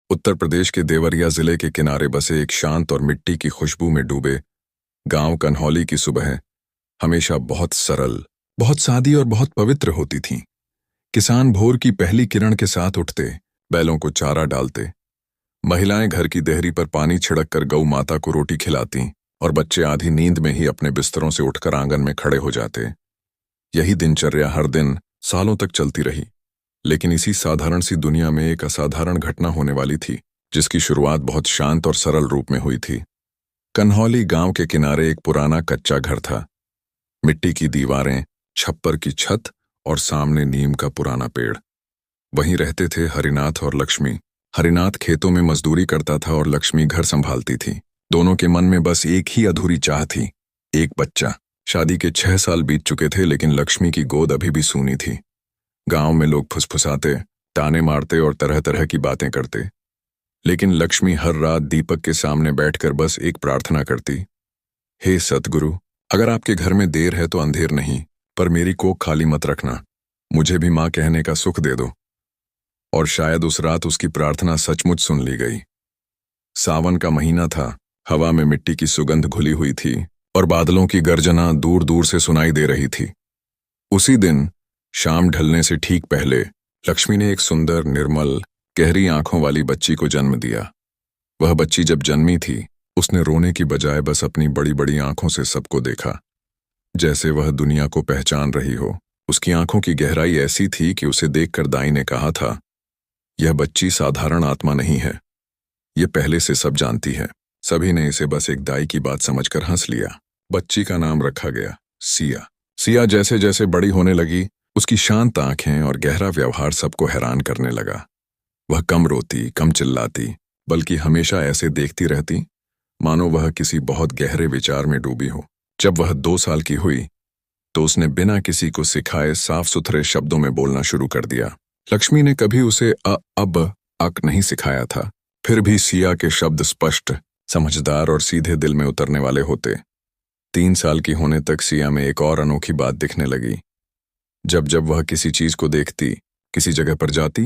उत्तर प्रदेश के देवरिया जिले के किनारे बसे एक शांत और मिट्टी की खुशबू में डूबे गांव कन्हौली की सुबह हमेशा बहुत सरल, बहुत सादी और बहुत पवित्र होती थीं। किसान भोर की पहली किरण के साथ उठते, बैलों को चारा डालते, महिलाएं घर की देहरी पर पानी छिड़क कर गौ माता को रोटी खिलाती और बच्चे आधी नींद में ही अपने बिस्तरों से उठकर आंगन में खड़े हो जाते। यही दिनचर्या हर दिन सालों तक चलती रही। लेकिन इसी साधारण सी दुनिया में एक असाधारण घटना होने वाली थी, जिसकी शुरुआत बहुत शांत और सरल रूप में हुई थी। कन्हौली गांव के किनारे एक पुराना कच्चा घर था। मिट्टी की दीवारें, छप्पर की छत और सामने नीम का पुराना पेड़। वहीं रहते थे हरिनाथ और लक्ष्मी। हरिनाथ खेतों में मजदूरी करता था और लक्ष्मी घर संभालती थी। दोनों के मन में बस एक ही अधूरी चाह थी, एक बच्चा। शादी के 6 साल बीत चुके थे, लेकिन लक्ष्मी की गोद अभी भी सूनी थी। गांव में लोग फुसफुसाते, ताने मारते और तरह तरह की बातें करते, लेकिन लक्ष्मी हर रात दीपक के सामने बैठकर बस एक प्रार्थना करती। हे सतगुरु, अगर आपके घर में देर है तो अंधेर नहीं, पर मेरी कोख खाली मत रखना। मुझे भी माँ कहने का सुख दे दो। और शायद उस रात उसकी प्रार्थना सचमुच सुन ली गई। सावन का महीना था, हवा में मिट्टी की सुगंध घुली हुई थी और बादलों की गर्जना दूर दूर से सुनाई दे रही थी। उसी दिन शाम ढलने से ठीक पहले लक्ष्मी ने एक सुंदर, निर्मल, गहरी आंखों वाली बच्ची को जन्म दिया। वह बच्ची जब जन्मी थी, उसने रोने की बजाय बस अपनी बड़ी बड़ी आंखों से सबको देखा, जैसे वह दुनिया को पहचान रही हो। उसकी आंखों की गहराई ऐसी थी कि उसे देखकर दाई ने कहा था, यह बच्ची साधारण आत्मा नहीं है, ये पहले से सब जानती है। सभी ने इसे बस एक दाई की बात समझकर हंस लिया। बच्ची का नाम रखा गया सिया। सिया जैसे जैसे बड़ी होने लगी, उसकी शांत आंखें और गहरा व्यवहार सबको हैरान करने लगा। वह कम रोती, कम चिल्लाती, बल्कि हमेशा ऐसे देखती रहती मानो वह किसी बहुत गहरे विचार में डूबी हो। जब वह 2 साल की हुई तो उसने बिना किसी को सिखाए साफ सुथरे शब्दों में बोलना शुरू कर दिया। लक्ष्मी ने कभी उसे अब, अक नहीं सिखाया था, फिर भी सिया के शब्द स्पष्ट, समझदार और सीधे दिल में उतरने वाले होते। 3 साल की होने तक सिया में एक और अनोखी बात दिखने लगी। जब जब वह किसी चीज को देखती, किसी जगह पर जाती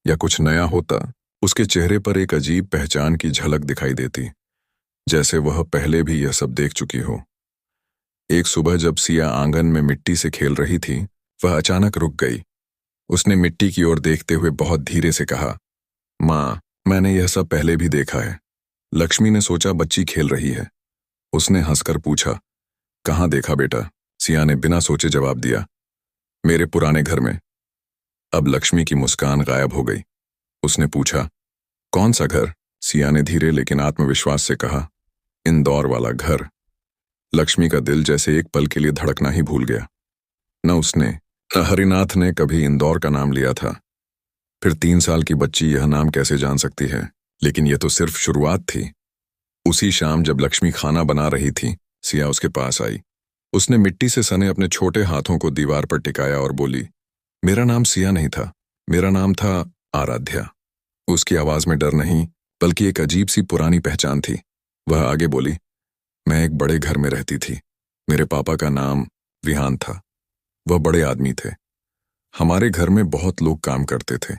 या कुछ नया होता, उसके चेहरे पर एक अजीब पहचान की झलक दिखाई देती, जैसे वह पहले भी यह सब देख चुकी हो। एक सुबह जब सिया आंगन में मिट्टी से खेल रही थी, वह अचानक रुक गई। उसने मिट्टी की ओर देखते हुए बहुत धीरे से कहा, माँ, मैंने यह सब पहले भी देखा है। लक्ष्मी ने सोचा बच्ची खेल रही है। उसने हंसकर पूछा, कहाँ देखा बेटा? सिया ने बिना सोचे जवाब दिया, मेरे पुराने घर में। अब लक्ष्मी की मुस्कान गायब हो गई। उसने पूछा, कौन सा घर? सिया ने धीरे लेकिन आत्मविश्वास से कहा, इंदौर वाला घर। लक्ष्मी का दिल जैसे एक पल के लिए धड़कना ही भूल गया। न उसने, न हरिनाथ ने कभी इंदौर का नाम लिया था। फिर 3 साल की बच्ची यह नाम कैसे जान सकती है? लेकिन यह तो सिर्फ शुरुआत थी। उसी शाम जब लक्ष्मी खाना बना रही थी, सिया उसके पास आई। उसने मिट्टी से सने अपने छोटे हाथों को दीवार पर टिकाया और बोली, मेरा नाम सिया नहीं था, मेरा नाम था आराध्या। उसकी आवाज में डर नहीं, बल्कि एक अजीब सी पुरानी पहचान थी। वह आगे बोली, मैं एक बड़े घर में रहती थी। मेरे पापा का नाम विहान था। वह बड़े आदमी थे। हमारे घर में बहुत लोग काम करते थे।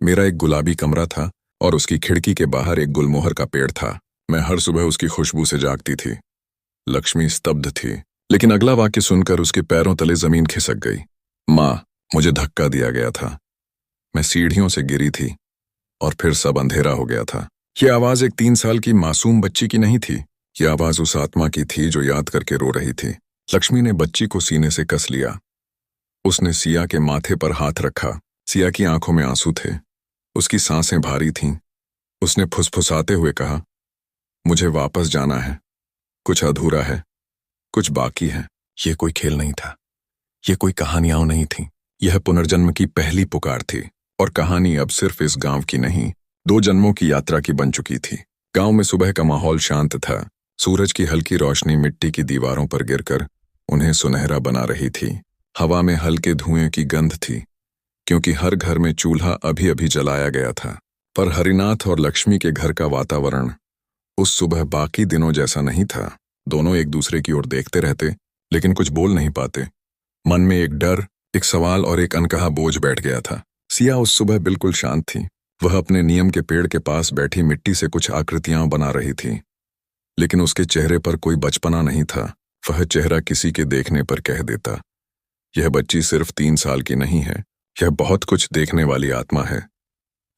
मेरा एक गुलाबी कमरा था और उसकी खिड़की के बाहर एक गुलमोहर का पेड़ था। मैं हर सुबह उसकी खुशबू से जागती थी। लक्ष्मी स्तब्ध थी, लेकिन अगला वाक्य सुनकर उसके पैरों तले जमीन खिसक गई। माँ, मुझे धक्का दिया गया था। मैं सीढ़ियों से गिरी थी और फिर सब अंधेरा हो गया था। यह आवाज एक 3 साल की मासूम बच्ची की नहीं थी। यह आवाज उस आत्मा की थी जो याद करके रो रही थी। लक्ष्मी ने बच्ची को सीने से कस लिया। उसने सिया के माथे पर हाथ रखा। सिया की आंखों में आंसू थे, उसकी सांसें भारी थीं। उसने फुसफुसाते हुए कहा, मुझे वापस जाना है। कुछ अधूरा है, कुछ बाकी है। यह कोई खेल नहीं था, यह कोई कहानियां नहीं थी। यह पुनर्जन्म की पहली पुकार थी। और कहानी अब सिर्फ इस गांव की नहीं, 2 जन्मों की यात्रा की बन चुकी थी। गांव में सुबह का माहौल शांत था। सूरज की हल्की रोशनी मिट्टी की दीवारों पर गिरकर उन्हें सुनहरा बना रही थी। हवा में हल्के धुएं की गंध थी, क्योंकि हर घर में चूल्हा अभी अभी जलाया गया था। पर हरिनाथ और लक्ष्मी के घर का वातावरण उस सुबह बाकी दिनों जैसा नहीं था। दोनों एक दूसरे की ओर देखते रहते, लेकिन कुछ बोल नहीं पाते। मन में एक डर, एक सवाल और एक अनकहा बोझ बैठ गया था। सिया उस सुबह बिल्कुल शांत थी। वह अपने नीम के पेड़ के पास बैठी मिट्टी से कुछ आकृतियां बना रही थी, लेकिन उसके चेहरे पर कोई बचपना नहीं था। वह चेहरा किसी के देखने पर कह देता, यह बच्ची सिर्फ 3 साल की नहीं है, यह बहुत कुछ देखने वाली आत्मा है।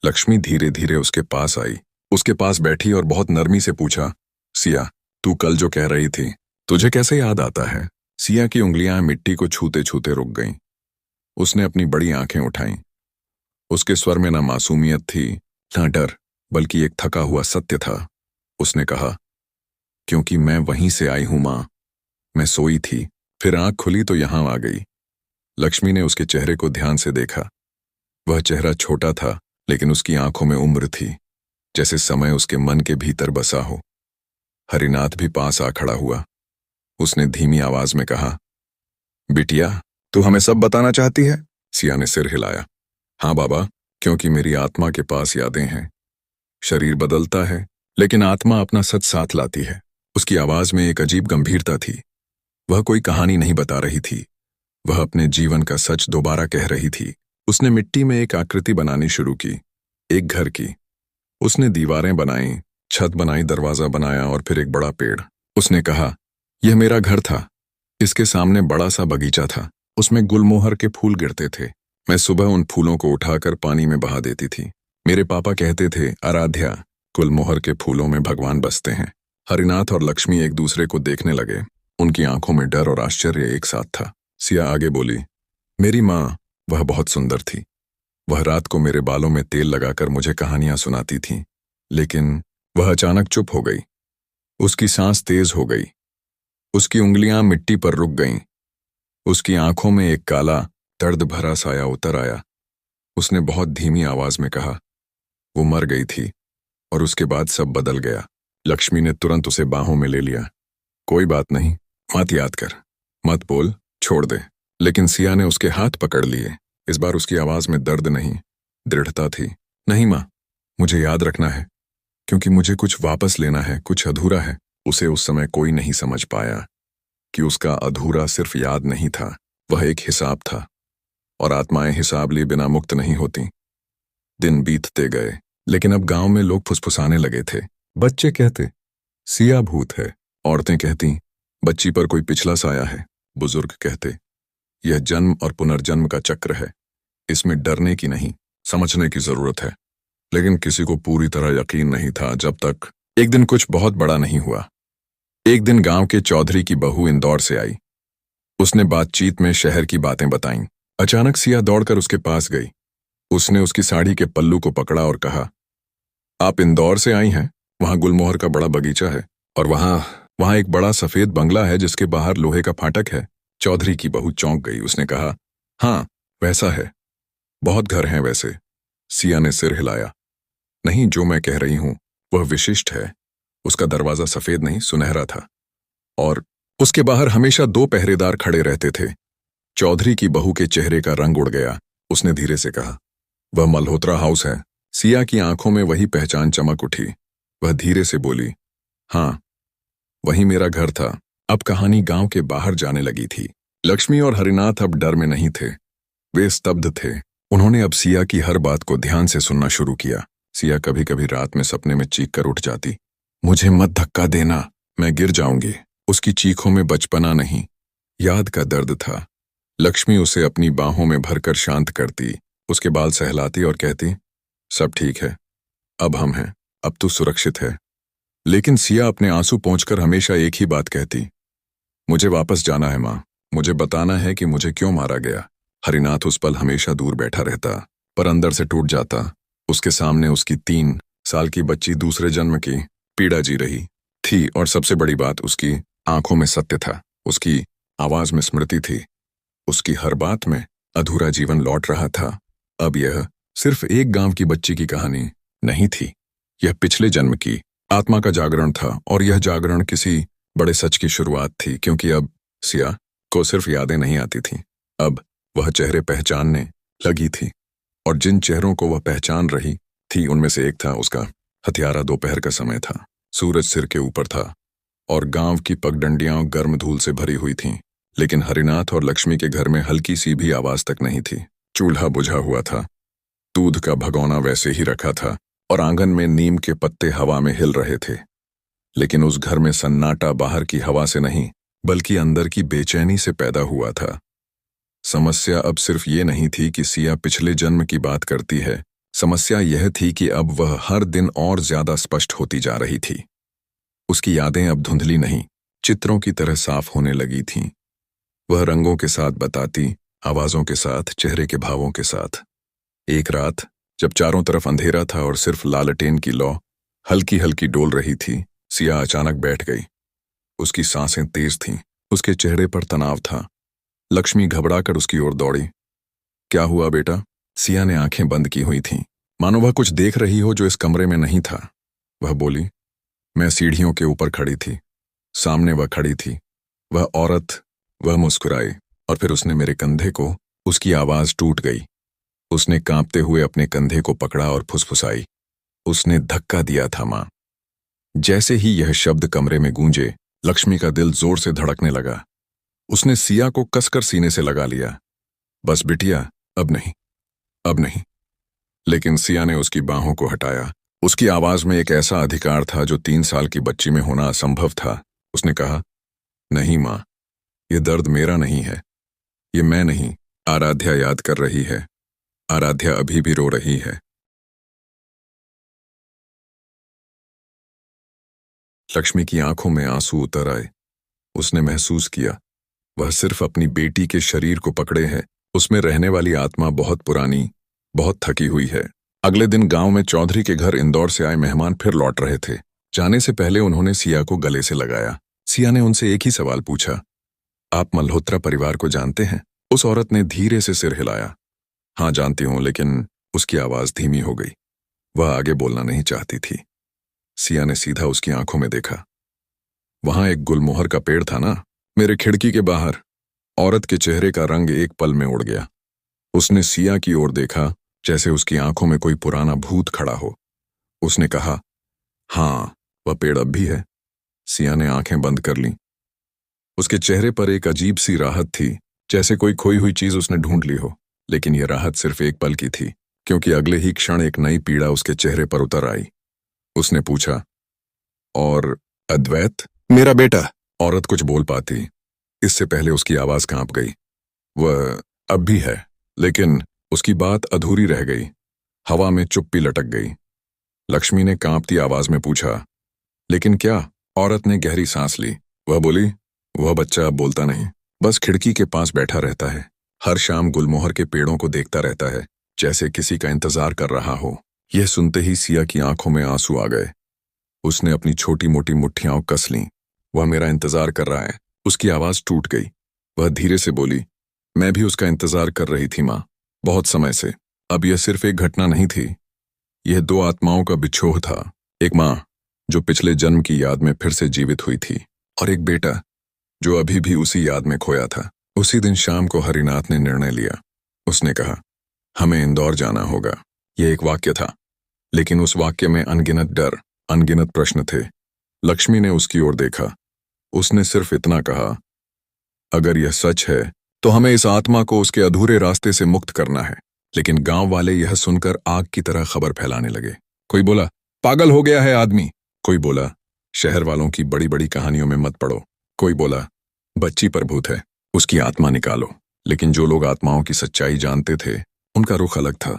लक्ष्मी धीरे धीरे उसके पास आई, उसके पास बैठी और बहुत नरमी से पूछा, सिया, तू कल जो कह रही थी, तुझे कैसे याद आता है? सिया की उंगलियां मिट्टी को छूते छूते रुक गईं। उसने अपनी बड़ी आंखें उठाईं। उसके स्वर में न मासूमियत थी, न डर, बल्कि एक थका हुआ सत्य था। उसने कहा, क्योंकि मैं वहीं से आई हूं मां। मैं सोई थी, फिर आंख खुली तो यहां आ गई। लक्ष्मी ने उसके चेहरे को ध्यान से देखा। वह चेहरा छोटा था, लेकिन उसकी आंखों में उम्र थी, जैसे समय उसके मन के भीतर बसा हो। हरिनाथ भी पास आ खड़ा हुआ। उसने धीमी आवाज में कहा, बिटिया, तू हमें सब बताना चाहती है? सिया ने सिर हिलाया। हाँ बाबा, क्योंकि मेरी आत्मा के पास यादें हैं। शरीर बदलता है, लेकिन आत्मा अपना सच साथ लाती है। उसकी आवाज में एक अजीब गंभीरता थी। वह कोई कहानी नहीं बता रही थी, वह अपने जीवन का सच दोबारा कह रही थी। उसने मिट्टी में एक आकृति बनानी शुरू की, एक घर की। उसने दीवारें बनाई, छत बनाई, दरवाजा बनाया और फिर एक बड़ा पेड़। उसने कहा, यह मेरा घर था। इसके सामने बड़ा सा बगीचा था, उसमें गुलमोहर के फूल गिरते थे। मैं सुबह उन फूलों को उठाकर पानी में बहा देती थी। मेरे पापा कहते थे, आराध्या, गुलमोहर के फूलों में भगवान बसते हैं। हरिनाथ और लक्ष्मी एक दूसरे को देखने लगे। उनकी आंखों में डर और आश्चर्य एक साथ था। सिया आगे बोली, मेरी माँ, वह बहुत सुंदर थी। वह रात को मेरे बालों में तेल लगाकर मुझे कहानियां सुनाती थी, लेकिन वह अचानक चुप हो गई। उसकी सांस तेज हो गई, उसकी उंगलियां मिट्टी पर रुक गईं। उसकी आंखों में एक काला, दर्द भरा साया उतर आया। उसने बहुत धीमी आवाज में कहा, वो मर गई थी और उसके बाद सब बदल गया। लक्ष्मी ने तुरंत उसे बाहों में ले लिया। कोई बात नहीं, मत याद कर, मत बोल, छोड़ दे। लेकिन सिया ने उसके हाथ पकड़ लिए। इस बार उसकी आवाज में दर्द नहीं, दृढ़ता थी। नहीं मां, मुझे याद रखना है, क्योंकि मुझे कुछ वापस लेना है, कुछ अधूरा है। उसे उस समय कोई नहीं समझ पाया कि उसका अधूरा सिर्फ याद नहीं था, वह एक हिसाब था, और आत्माएं हिसाब लिए बिना मुक्त नहीं होती। दिन बीतते गए, लेकिन अब गांव में लोग फुसफुसाने लगे थे। बच्चे कहते, सिया भूत है। औरतें कहती, बच्ची पर कोई पिछला साया है। बुजुर्ग कहते, यह जन्म और पुनर्जन्म का चक्र है, इसमें डरने की नहीं, समझने की जरूरत है। लेकिन किसी को पूरी तरह यकीन नहीं था, जब तक एक दिन कुछ बहुत बड़ा नहीं हुआ। एक दिन गांव के चौधरी की बहू इंदौर से आई। उसने बातचीत में शहर की बातें बताईं। अचानक सिया दौड़कर उसके पास गई। उसने उसकी साड़ी के पल्लू को पकड़ा और कहा, आप इंदौर से आई हैं? वहां गुलमोहर का बड़ा बगीचा है, और वहां एक बड़ा सफेद बंगला है जिसके बाहर लोहे का फाटक है। चौधरी की बहू चौंक गई। उसने कहा, हाँ, वैसा है। बहुत घर हैं वैसे। सिया ने सिर हिलाया। नहीं, जो मैं कह रही हूं वह विशिष्ट है। उसका दरवाजा सफेद नहीं, सुनहरा था, और उसके बाहर हमेशा 2 पहरेदार खड़े रहते थे। चौधरी की बहू के चेहरे का रंग उड़ गया। उसने धीरे से कहा, वह मल्होत्रा हाउस है। सिया की आंखों में वही पहचान चमक उठी। वह धीरे से बोली, हाँ, वही मेरा घर था। अब कहानी गांव के बाहर जाने लगी थी। लक्ष्मी और हरिनाथ अब डर में नहीं थे, वे स्तब्ध थे। उन्होंने अब सिया की हर बात को ध्यान से सुनना शुरू किया। सिया कभी कभी रात में सपने में चीख कर उठ जाती, मुझे मत धक्का देना, मैं गिर जाऊंगी। उसकी चीखों में बचपना नहीं, याद का दर्द था। लक्ष्मी उसे अपनी बाहों में भरकर शांत करती, उसके बाल सहलाती और कहती, सब ठीक है, अब हम हैं, अब तू सुरक्षित है। लेकिन सिया अपने आंसू पोंछकर हमेशा एक ही बात कहती, मुझे वापस जाना है मां, मुझे बताना है कि मुझे क्यों मारा गया। हरिनाथ उस पल हमेशा दूर बैठा रहता, पर अंदर से टूट जाता। उसके सामने उसकी 3 साल की बच्ची दूसरे जन्म की पीड़ा जी रही थी, और सबसे बड़ी बात, उसकी आंखों में सत्य था, उसकी आवाज में स्मृति थी, उसकी हर बात में अधूरा जीवन लौट रहा था। अब यह सिर्फ एक गांव की बच्ची की कहानी नहीं थी, यह पिछले जन्म की आत्मा का जागरण था, और यह जागरण किसी बड़े सच की शुरुआत थी। क्योंकि अब सिया को सिर्फ यादें नहीं आती थीं, अब वह चेहरे पहचानने लगी थी, और जिन चेहरों को वह पहचान रही थी उनमें से एक था उसका। हथियारा दोपहर का समय था, सूरज सिर के ऊपर था, और गांव की पगडंडियां गर्म धूल से भरी हुई थीं। लेकिन हरिनाथ और लक्ष्मी के घर में हल्की सी भी आवाज तक नहीं थी। चूल्हा बुझा हुआ था, दूध का भगोना वैसे ही रखा था और आंगन में नीम के पत्ते हवा में हिल रहे थे। लेकिन उस घर में सन्नाटा बाहर की हवा से नहीं, बल्कि अंदर की बेचैनी से पैदा हुआ था। समस्या अब सिर्फ ये नहीं थी कि सिया पिछले जन्म की बात करती है, समस्या यह थी कि अब वह हर दिन और ज्यादा स्पष्ट होती जा रही थी। उसकी यादें अब धुंधली नहीं, चित्रों की तरह साफ होने लगी थीं। वह रंगों के साथ बताती, आवाजों के साथ, चेहरे के भावों के साथ। एक रात जब चारों तरफ अंधेरा था और सिर्फ लालटेन की लौ हल्की हल्की डोल रही थी, सिया अचानक बैठ गई। उसकी सांसें तेज थीं, उसके चेहरे पर तनाव था। लक्ष्मी घबराकर उसकी ओर दौड़ी। क्या हुआ बेटा? सिया ने आंखें बंद की हुई थीं, मानो वह कुछ देख रही हो जो इस कमरे में नहीं था। वह बोली, मैं सीढ़ियों के ऊपर खड़ी थी, सामने वह खड़ी थी, वह औरत। वह मुस्कुराई और फिर उसने मेरे कंधे को, उसकी आवाज टूट गई। उसने कांपते हुए अपने कंधे को पकड़ा और फुसफुसाई, उसने धक्का दिया था मां। जैसे ही यह शब्द कमरे में गूंजे, लक्ष्मी का दिल जोर से धड़कने लगा। उसने सिया को कसकर सीने से लगा लिया। बस बिटिया, अब नहीं, अब नहीं। लेकिन सिया ने उसकी बाहों को हटाया। उसकी आवाज में एक ऐसा अधिकार था जो 3 साल की बच्ची में होना असंभव था। उसने कहा, नहीं मां, ये दर्द मेरा नहीं है, ये मैं नहीं, आराध्या याद कर रही है। आराध्या अभी भी रो रही है। लक्ष्मी की आंखों में आंसू उतर आए। उसने महसूस किया वह सिर्फ अपनी बेटी के शरीर को पकड़े है, उसमें रहने वाली आत्मा बहुत पुरानी, बहुत थकी हुई है। अगले दिन गांव में चौधरी के घर इंदौर से आए मेहमान फिर लौट रहे थे। जाने से पहले उन्होंने सिया को गले से लगाया। सिया ने उनसे एक ही सवाल पूछा, आप मल्होत्रा परिवार को जानते हैं? उस औरत ने धीरे से सिर हिलाया। हाँ जानती हूं, लेकिन उसकी आवाज धीमी हो गई। वह आगे बोलना नहीं चाहती थी। सिया ने सीधा उसकी आंखों में देखा। वहां एक गुलमोहर का पेड़ था ना, मेरे खिड़की के बाहर। औरत के चेहरे का रंग एक पल में उड़ गया। उसने सिया की ओर देखा, जैसे उसकी आंखों में कोई पुराना भूत खड़ा हो। उसने कहा, हाँ, वह पेड़ अब भी है। सिया ने आंखें बंद कर लीं। उसके चेहरे पर एक अजीब सी राहत थी, जैसे कोई खोई हुई चीज उसने ढूंढ ली हो। लेकिन यह राहत सिर्फ एक पल की थी, क्योंकि अगले ही क्षण एक नई पीड़ा उसके चेहरे पर उतर आई। उसने पूछा, और अद्वैत? मेरा बेटा। औरत कुछ बोल पाती, इससे पहले उसकी आवाज कांप गई। वह अब भी है, लेकिन उसकी बात अधूरी रह गई। हवा में चुप्पी लटक गई। लक्ष्मी ने कांपती आवाज में पूछा, लेकिन क्या? औरत ने गहरी सांस ली। वह बोली, वह बच्चा अब बोलता नहीं, बस खिड़की के पास बैठा रहता है। हर शाम गुलमोहर के पेड़ों को देखता रहता है, जैसे किसी का इंतजार कर रहा हो। यह सुनते ही सिया की आंखों में आंसू आ गए। उसने अपनी छोटी मोटी मुट्ठियां कस लीं। वह मेरा इंतजार कर रहा है। उसकी आवाज टूट गई। वह धीरे से बोली, मैं भी उसका इंतजार कर रही थी मां, बहुत समय से। अब यह सिर्फ एक घटना नहीं थी, यह 2 आत्माओं का बिछोह था। एक मां जो पिछले जन्म की याद में फिर से जीवित हुई थी, और एक बेटा जो अभी भी उसी याद में खोया था। उसी दिन शाम को हरिनाथ ने निर्णय लिया। उसने कहा, हमें इंदौर जाना होगा। यह एक वाक्य था, लेकिन उस वाक्य में अनगिनत डर, अनगिनत प्रश्न थे। लक्ष्मी ने उसकी ओर देखा। उसने सिर्फ इतना कहा, अगर यह सच है तो हमें इस आत्मा को उसके अधूरे रास्ते से मुक्त करना है। लेकिन गांव वाले यह सुनकर आग की तरह खबर फैलाने लगे। कोई बोला, पागल हो गया है आदमी। कोई बोला, शहर वालों की बड़ी बड़ी कहानियों में मत पड़ो। कोई बोला, बच्ची पर भूत है, उसकी आत्मा निकालो। लेकिन जो लोग आत्माओं की सच्चाई जानते थे, उनका रुख अलग था।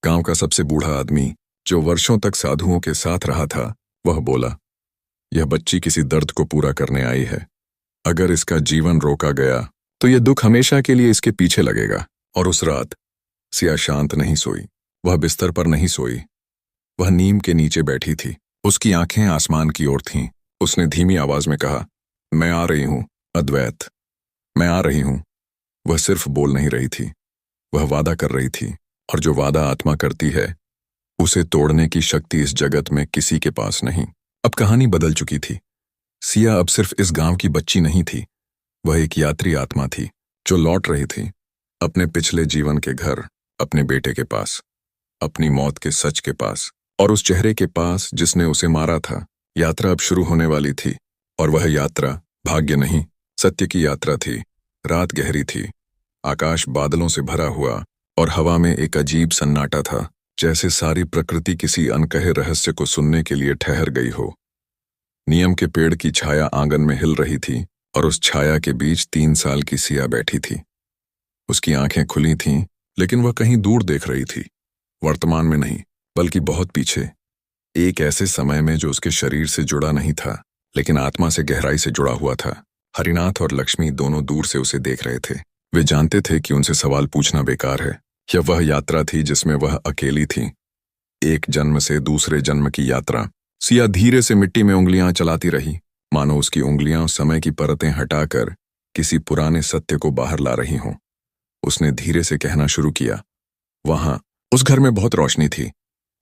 गांव का सबसे बूढ़ा आदमी, जो वर्षों तक साधुओं के साथ रहा था, वह बोला, यह बच्ची किसी दर्द को पूरा करने आई है। अगर इसका जीवन रोका गया तो यह दुख हमेशा के लिए इसके पीछे लगेगा। और उस रात सिया शांत नहीं सोई। वह बिस्तर पर नहीं सोई। वह नीम के नीचे बैठी थी। उसकी आंखें आसमान की ओर थीं। उसने धीमी आवाज में कहा, मैं आ रही हूं अद्वैत, मैं आ रही हूं। वह सिर्फ बोल नहीं रही थी, वह वादा कर रही थी। और जो वादा आत्मा करती है, उसे तोड़ने की शक्ति इस जगत में किसी के पास नहीं। अब कहानी बदल चुकी थी। सिया अब सिर्फ इस गांव की बच्ची नहीं थी, वह एक यात्री आत्मा थी जो लौट रही थी अपने पिछले जीवन के घर, अपने बेटे के पास, अपनी मौत के सच के पास, और उस चेहरे के पास जिसने उसे मारा था। यात्रा अब शुरू होने वाली थी, और वह यात्रा भाग्य नहीं, सत्य की यात्रा थी। रात गहरी थी, आकाश बादलों से भरा हुआ, और हवा में एक अजीब सन्नाटा था, जैसे सारी प्रकृति किसी अनकहे रहस्य को सुनने के लिए ठहर गई हो। नीम के पेड़ की छाया आंगन में हिल रही थी और उस छाया के बीच 3 साल की सिया बैठी थी। उसकी आंखें खुली थीं, लेकिन वह कहीं दूर देख रही थी, वर्तमान में नहीं बल्कि बहुत पीछे, एक ऐसे समय में जो उसके शरीर से जुड़ा नहीं था लेकिन आत्मा से गहराई से जुड़ा हुआ था। हरिनाथ और लक्ष्मी दोनों दूर से उसे देख रहे थे। वे जानते थे कि उनसे सवाल पूछना बेकार है। यह वह यात्रा थी जिसमें वह अकेली थी, एक जन्म से दूसरे जन्म की यात्रा। सिया धीरे से मिट्टी में उंगलियां चलाती रही, मानो उसकी उंगलियां समय की परतें हटाकर किसी पुराने सत्य को बाहर ला रही हों। उसने धीरे से कहना शुरू किया, वहां उस घर में बहुत रोशनी थी,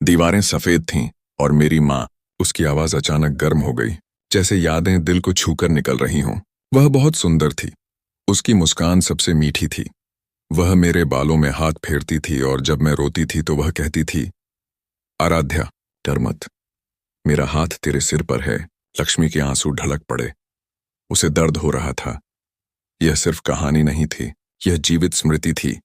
दीवारें सफेद थीं और मेरी माँ। उसकी आवाज अचानक गर्म हो गई, जैसे यादें दिल को छूकर निकल रही हों। वह बहुत सुंदर थी, उसकी मुस्कान सबसे मीठी थी। वह मेरे बालों में हाथ फेरती थी और जब मैं रोती थी तो वह कहती थी, आराध्या डर मत, मेरा हाथ तेरे सिर पर है। लक्ष्मी के आंसू ढलक पड़े। उसे दर्द हो रहा था। यह सिर्फ कहानी नहीं थी, यह जीवित स्मृति थी।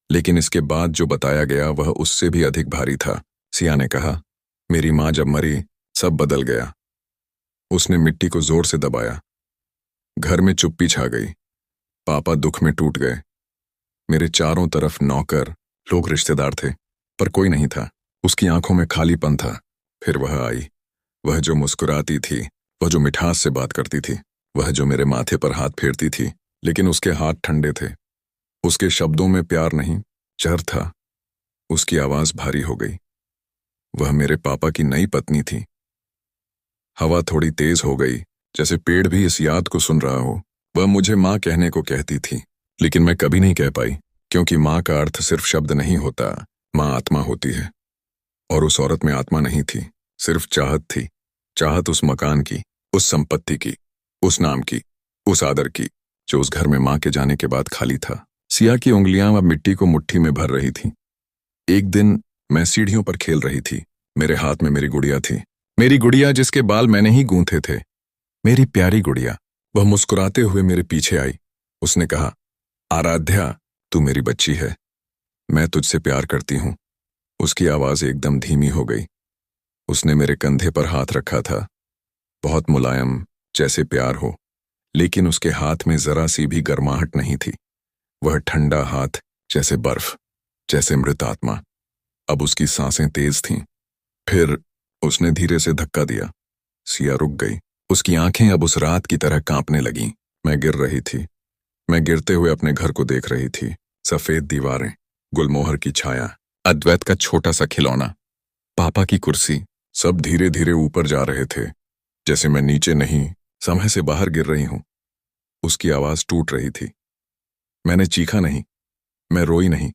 लेकिन इसके बाद जो बताया गया वह उससे भी अधिक भारी था। सिया ने कहा, मेरी माँ जब मरी सब बदल गया। उसने मिट्टी को जोर से दबाया। घर में चुप्पी छा गई। पापा दुख में टूट गए। मेरे चारों तरफ नौकर, लोग, रिश्तेदार थे, पर कोई नहीं था। उसकी आंखों में खालीपन था। फिर वह आई, वह जो मुस्कुराती थी, वह जो मिठास से बात करती थी, वह जो मेरे माथे पर हाथ फेरती थी, लेकिन उसके हाथ ठंडे थे। उसके शब्दों में प्यार नहीं, जहर था। उसकी आवाज भारी हो गई। वह मेरे पापा की नई पत्नी थी। हवा थोड़ी तेज हो गई, जैसे पेड़ भी इस याद को सुन रहा हो। वह मुझे माँ कहने को कहती थी, लेकिन मैं कभी नहीं कह पाई, क्योंकि माँ का अर्थ सिर्फ शब्द नहीं होता, माँ आत्मा होती है। और उस औरत में आत्मा नहीं थी, सिर्फ चाहत थी। चाहत उस मकान की, उस संपत्ति की, उस नाम की, उस आदर की, जो उस घर में माँ के जाने के बाद खाली था। सिया की उंगलियां अब मिट्टी को मुट्ठी में भर रही थीं। एक दिन मैं सीढ़ियों पर खेल रही थी। मेरे हाथ में मेरी गुड़िया थी, मेरी गुड़िया जिसके बाल मैंने ही गूंथे थे, मेरी प्यारी गुड़िया। वह मुस्कुराते हुए मेरे पीछे आई। उसने कहा, आराध्या तू मेरी बच्ची है, मैं तुझसे प्यार करती हूँ। उसकी आवाज एकदम धीमी हो गई। उसने मेरे कंधे पर हाथ रखा था, बहुत मुलायम, जैसे प्यार हो, लेकिन उसके हाथ में जरा सी भी गर्माहट नहीं थी। वह ठंडा हाथ, जैसे बर्फ, जैसे मृत आत्मा। अब उसकी सांसें तेज थीं। फिर उसने धीरे से धक्का दिया। सिया रुक गई। उसकी आंखें अब उस रात की तरह कांपने लगीं। मैं गिर रही थी। मैं गिरते हुए अपने घर को देख रही थी। सफेद दीवारें, गुलमोहर की छाया, अद्वैत का छोटा सा खिलौना, पापा की कुर्सी, सब धीरे धीरे ऊपर जा रहे थे, जैसे मैं नीचे नहीं, समय से बाहर गिर रही हूं। उसकी आवाज टूट रही थी। मैंने चीखा नहीं, मैं रोई नहीं।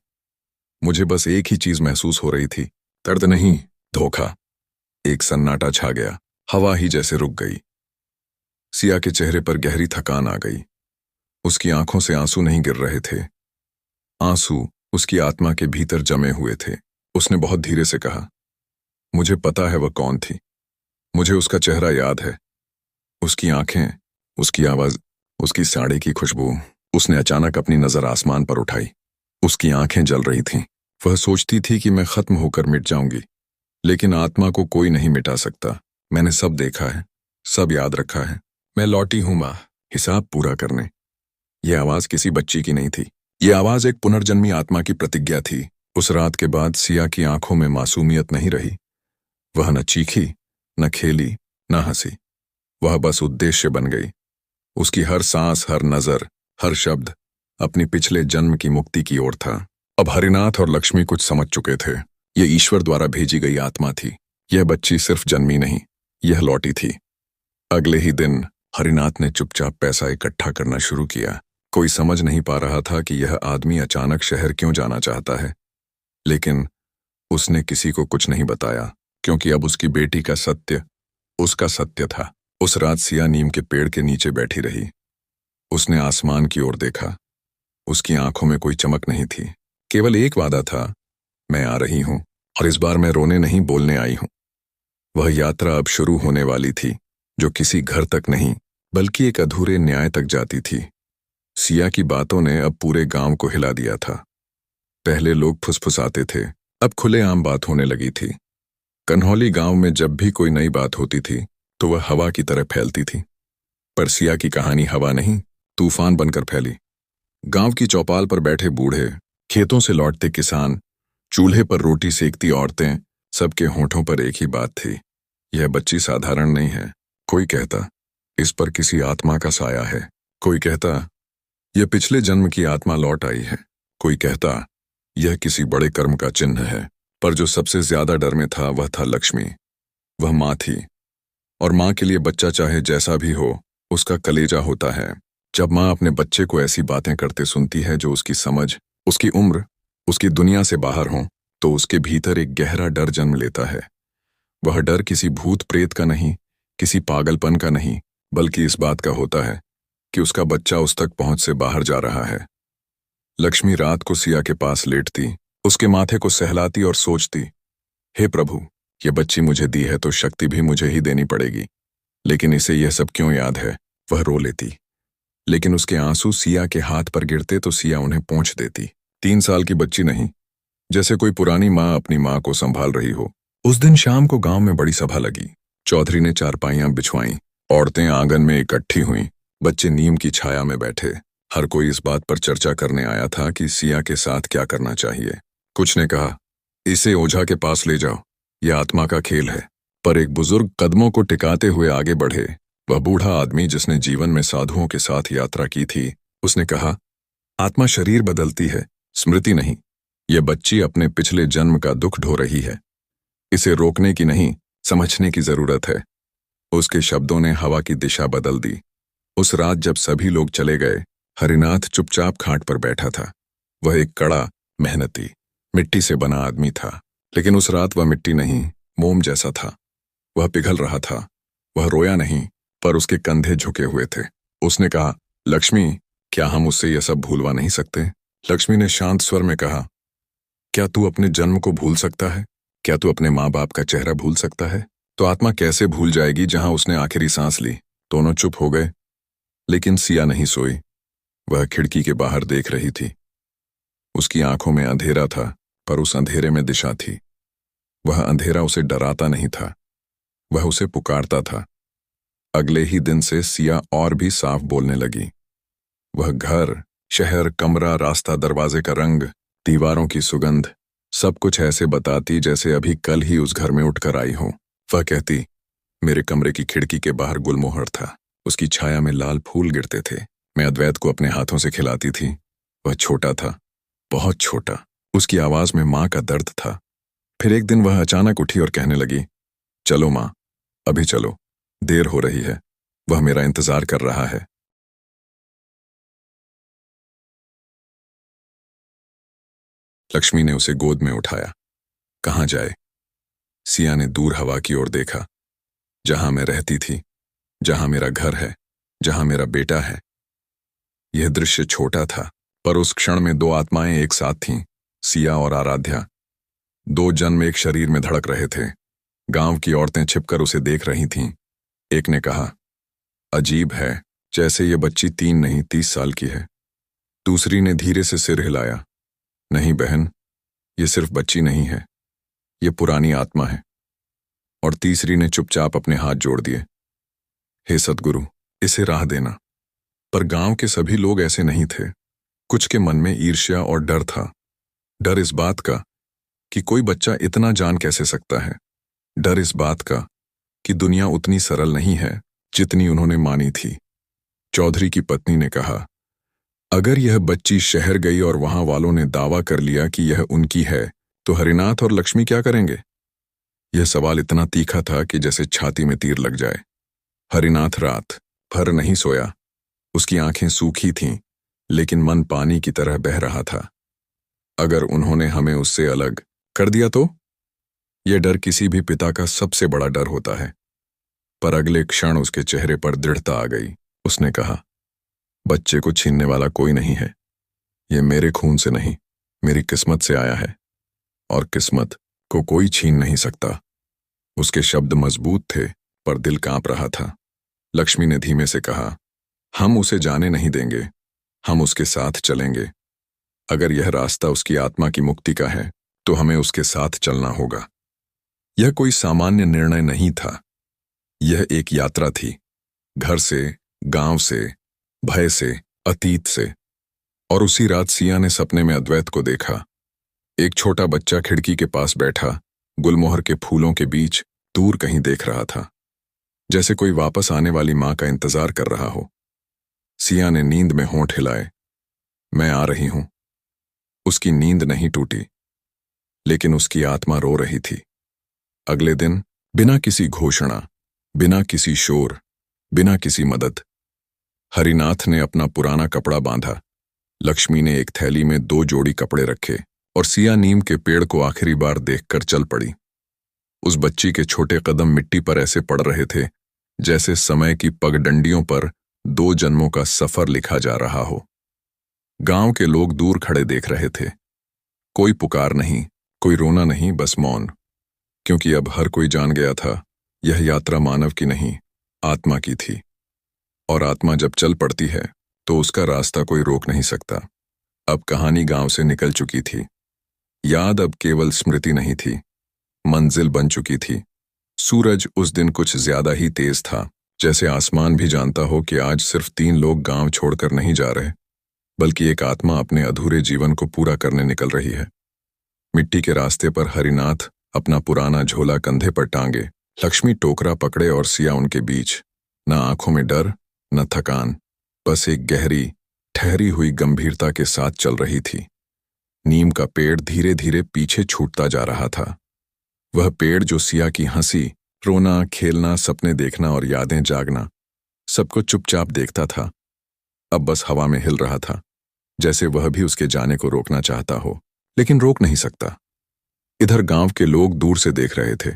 मुझे बस एक ही चीज महसूस हो रही थी, दर्द नहीं, धोखा। एक सन्नाटा छा गया, हवा ही जैसे रुक गई। सिया के चेहरे पर गहरी थकान आ गई। उसकी आंखों से आंसू नहीं गिर रहे थे, आंसू उसकी आत्मा के भीतर जमे हुए थे। उसने बहुत धीरे से कहा, मुझे पता है वह कौन थी, मुझे उसका चेहरा याद है, उसकी आंखें, उसकी आवाज, उसकी साड़ी की खुशबू। उसने अचानक अपनी नजर आसमान पर उठाई। उसकी आंखें जल रही थीं। वह सोचती थी कि मैं खत्म होकर मिट जाऊंगी, लेकिन आत्मा को कोई नहीं मिटा सकता। मैंने सब देखा है, सब याद रखा है। मैं लौटी हूं माँ, हिसाब पूरा करने। यह आवाज किसी बच्ची की नहीं थी, यह आवाज एक पुनर्जन्मी आत्मा की प्रतिज्ञा थी। उस रात के बाद सिया की आंखों में मासूमियत नहीं रही। वह न चीखी, न खेली, न हंसी। वह बस उद्देश्य बन गई। उसकी हर सांस, हर नजर, हर शब्द अपनी पिछले जन्म की मुक्ति की ओर था। अब हरिनाथ और लक्ष्मी कुछ समझ चुके थे। यह ईश्वर द्वारा भेजी गई आत्मा थी। यह बच्ची सिर्फ जन्मी नहीं, यह लौटी थी। अगले ही दिन हरिनाथ ने चुपचाप पैसा इकट्ठा करना शुरू किया। कोई समझ नहीं पा रहा था कि यह आदमी अचानक शहर क्यों जाना चाहता है, लेकिन उसने किसी को कुछ नहीं बताया, क्योंकि अब उसकी बेटी का सत्य उसका सत्य था। उस रात सिया नीम के पेड़ के नीचे बैठी रही। उसने आसमान की ओर देखा। उसकी आंखों में कोई चमक नहीं थी, केवल एक वादा था, मैं आ रही हूं, और इस बार मैं रोने नहीं, बोलने आई हूं। वह यात्रा अब शुरू होने वाली थी, जो किसी घर तक नहीं, बल्कि एक अधूरे न्याय तक जाती थी। सिया की बातों ने अब पूरे गांव को हिला दिया था। पहले लोग फुसफुसाते थे, अब खुलेआम बात होने लगी थी। कन्हौली गांव में जब भी कोई नई बात होती थी तो वह हवा की तरह फैलती थी। पर सिया की कहानी हवा नहीं, तूफान बनकर फैली। गांव की चौपाल पर बैठे बूढ़े, खेतों से लौटते किसान, चूल्हे पर रोटी सेकती औरतें, सबके होठों पर एक ही बात थी, यह बच्ची साधारण नहीं है। कोई कहता इस पर किसी आत्मा का साया है, कोई कहता यह पिछले जन्म की आत्मा लौट आई है, कोई कहता यह किसी बड़े कर्म का चिन्ह है। पर जो सबसे ज्यादा डर में था वह था लक्ष्मी। वह माँ थी, और माँ के लिए बच्चा चाहे जैसा भी हो उसका कलेजा होता है। जब माँ अपने बच्चे को ऐसी बातें करते सुनती है जो उसकी समझ, उसकी उम्र, उसकी दुनिया से बाहर हों, तो उसके भीतर एक गहरा डर जन्म लेता है। वह डर किसी भूत प्रेत का नहीं, किसी पागलपन का नहीं, बल्कि इस बात का होता है कि उसका बच्चा उस तक पहुंच से बाहर जा रहा है। लक्ष्मी रात को सिया के पास लेटती, उसके माथे को सहलाती और सोचती, हे प्रभु, ये बच्ची मुझे दी है तो शक्ति भी मुझे ही देनी पड़ेगी, लेकिन इसे यह सब क्यों याद है। वह रो लेती, लेकिन उसके आंसू सिया के हाथ पर गिरते तो सिया उन्हें पोंछ देती। 3 साल की बच्ची नहीं, जैसे कोई पुरानी माँ अपनी माँ को संभाल रही हो। उस दिन शाम को गांव में बड़ी सभा लगी। चौधरी ने चारपाइयां बिछवाईं, औरतें आंगन में इकट्ठी हुईं, बच्चे नीम की छाया में बैठे। हर कोई इस बात पर चर्चा करने आया था कि सिया के साथ क्या करना चाहिए। कुछ ने कहा इसे ओझा के पास ले जाओ, यह आत्मा का खेल है। पर एक बुजुर्ग कदमों को टिकाते हुए आगे बढ़े, वह बूढ़ा आदमी जिसने जीवन में साधुओं के साथ यात्रा की थी, उसने कहा आत्मा शरीर बदलती है, स्मृति नहीं। यह बच्ची अपने पिछले जन्म का दुख ढो रही है, इसे रोकने की नहीं, समझने की जरूरत है। उसके शब्दों ने हवा की दिशा बदल दी। उस रात जब सभी लोग चले गए, हरिनाथ चुपचाप खाट पर बैठा था। वह एक कड़ा, मेहनती, मिट्टी से बना आदमी था, लेकिन उस रात वह मिट्टी नहीं, मोम जैसा था। वह पिघल रहा था। वह रोया नहीं, पर उसके कंधे झुके हुए थे। उसने कहा लक्ष्मी, क्या हम उससे यह सब भूलवा नहीं सकते। लक्ष्मी ने शांत स्वर में कहा, क्या तू अपने जन्म को भूल सकता है? क्या तू अपने माँ बाप का चेहरा भूल सकता है? तो आत्मा कैसे भूल जाएगी जहां उसने आखिरी सांस ली। दोनों चुप हो गए, लेकिन सिया नहीं सोई। वह खिड़की के बाहर देख रही थी। उसकी आंखों में अंधेरा था, पर उस अंधेरे में दिशा थी। वह अंधेरा उसे डराता नहीं था, वह उसे पुकारता था। अगले ही दिन से सिया और भी साफ बोलने लगी। वह घर, शहर, कमरा, रास्ता, दरवाजे का रंग, दीवारों की सुगंध, सब कुछ ऐसे बताती जैसे अभी कल ही उस घर में उठकर आई हो। वह कहती, मेरे कमरे की खिड़की के बाहर गुलमोहर था, उसकी छाया में लाल फूल गिरते थे। मैं अद्वैत को अपने हाथों से खिलाती थी। वह छोटा था, बहुत छोटा। उसकी आवाज में माँ का दर्द था। फिर एक दिन वह अचानक उठी और कहने लगी, चलो माँ, अभी चलो, देर हो रही है, वह मेरा इंतजार कर रहा है। लक्ष्मी ने उसे गोद में उठाया। कहाँ जाए? सिया ने दूर हवा की ओर देखा। जहां मैं रहती थी, जहां मेरा घर है, जहां मेरा बेटा है। यह दृश्य छोटा था, पर उस क्षण में 2 आत्माएं एक साथ थीं, सिया और आराध्या। 2 जन्म एक शरीर में धड़क रहे थे। गांव की औरतें छिपकर उसे देख रही थीं। एक ने कहा, अजीब है, जैसे ये बच्ची 3 नहीं 30 साल की है। दूसरी ने धीरे से सिर हिलाया, नहीं बहन, ये सिर्फ बच्ची नहीं है, ये पुरानी आत्मा है। और तीसरी ने चुपचाप अपने हाथ जोड़ दिए, हे सद्गुरु, इसे राह देना। पर गांव के सभी लोग ऐसे नहीं थे। कुछ के मन में ईर्ष्या और डर था। डर इस बात का कि कोई बच्चा इतना जान कैसे सकता है। डर इस बात का कि दुनिया उतनी सरल नहीं है जितनी उन्होंने मानी थी। चौधरी की पत्नी ने कहा, अगर यह बच्ची शहर गई और वहां वालों ने दावा कर लिया कि यह उनकी है, तो हरिनाथ और लक्ष्मी क्या करेंगे? यह सवाल इतना तीखा था कि जैसे छाती में तीर लग जाए। हरिनाथ रात भर नहीं सोया। उसकी आंखें सूखी थीं, लेकिन मन पानी की तरह बह रहा था। अगर उन्होंने हमें उससे अलग कर दिया तो? यह डर किसी भी पिता का सबसे बड़ा डर होता है। पर अगले क्षण उसके चेहरे पर दृढ़ता आ गई। उसने कहा, बच्चे को छीनने वाला कोई नहीं है। यह मेरे खून से नहीं, मेरी किस्मत से आया है, और किस्मत को कोई छीन नहीं सकता। उसके शब्द मजबूत थे, पर दिल कांप रहा था। लक्ष्मी ने धीमे से कहा, हम उसे जाने नहीं देंगे, हम उसके साथ चलेंगे। अगर यह रास्ता उसकी आत्मा की मुक्ति का है तो हमें उसके साथ चलना होगा। यह कोई सामान्य निर्णय नहीं था। यह एक यात्रा थी, घर से, गांव से, भय से, अतीत से। और उसी रात सिया ने सपने में अद्वैत को देखा। एक छोटा बच्चा खिड़की के पास बैठा, गुलमोहर के फूलों के बीच दूर कहीं देख रहा था, जैसे कोई वापस आने वाली मां का इंतजार कर रहा हो। सिया ने नींद में होंठ हिलाए, मैं आ रही हूं। उसकी नींद नहीं टूटी, लेकिन उसकी आत्मा रो रही थी। अगले दिन बिना किसी घोषणा, बिना किसी शोर, बिना किसी मदद, हरिनाथ ने अपना पुराना कपड़ा बांधा। लक्ष्मी ने एक थैली में 2 जोड़ी कपड़े रखे और सिया नीम के पेड़ को आखिरी बार देखकर चल पड़ी। उस बच्ची के छोटे कदम मिट्टी पर ऐसे पड़ रहे थे जैसे समय की पगडंडियों पर 2 जन्मों का सफर लिखा जा रहा हो। गांव के लोग दूर खड़े देख रहे थे। कोई पुकार नहीं, कोई रोना नहीं, बस मौन, क्योंकि अब हर कोई जान गया था यह यात्रा मानव की नहीं, आत्मा की थी। और आत्मा जब चल पड़ती है तो उसका रास्ता कोई रोक नहीं सकता। अब कहानी गांव से निकल चुकी थी। याद अब केवल स्मृति नहीं थी, मंजिल बन चुकी थी। सूरज उस दिन कुछ ज्यादा ही तेज था, जैसे आसमान भी जानता हो कि आज सिर्फ 3 लोग गांव छोड़कर नहीं जा रहे, बल्कि एक आत्मा अपने अधूरे जीवन को पूरा करने निकल रही है। मिट्टी के रास्ते पर हरिनाथ अपना पुराना झोला कंधे पर टांगे, लक्ष्मी टोकरा पकड़े और सिया उनके बीच। न आंखों में डर, न थकान, बस एक गहरी, ठहरी हुई गंभीरता के साथ चल रही थी। नीम का पेड़ धीरे धीरे पीछे छूटता जा रहा था। वह पेड़ जो सिया की हंसी, रोना, खेलना, सपने देखना और यादें जागना सबको चुपचाप देखता था, अब बस हवा में हिल रहा था, जैसे वह भी उसके जाने को रोकना चाहता हो, लेकिन रोक नहीं सकता। इधर गांव के लोग दूर से देख रहे थे।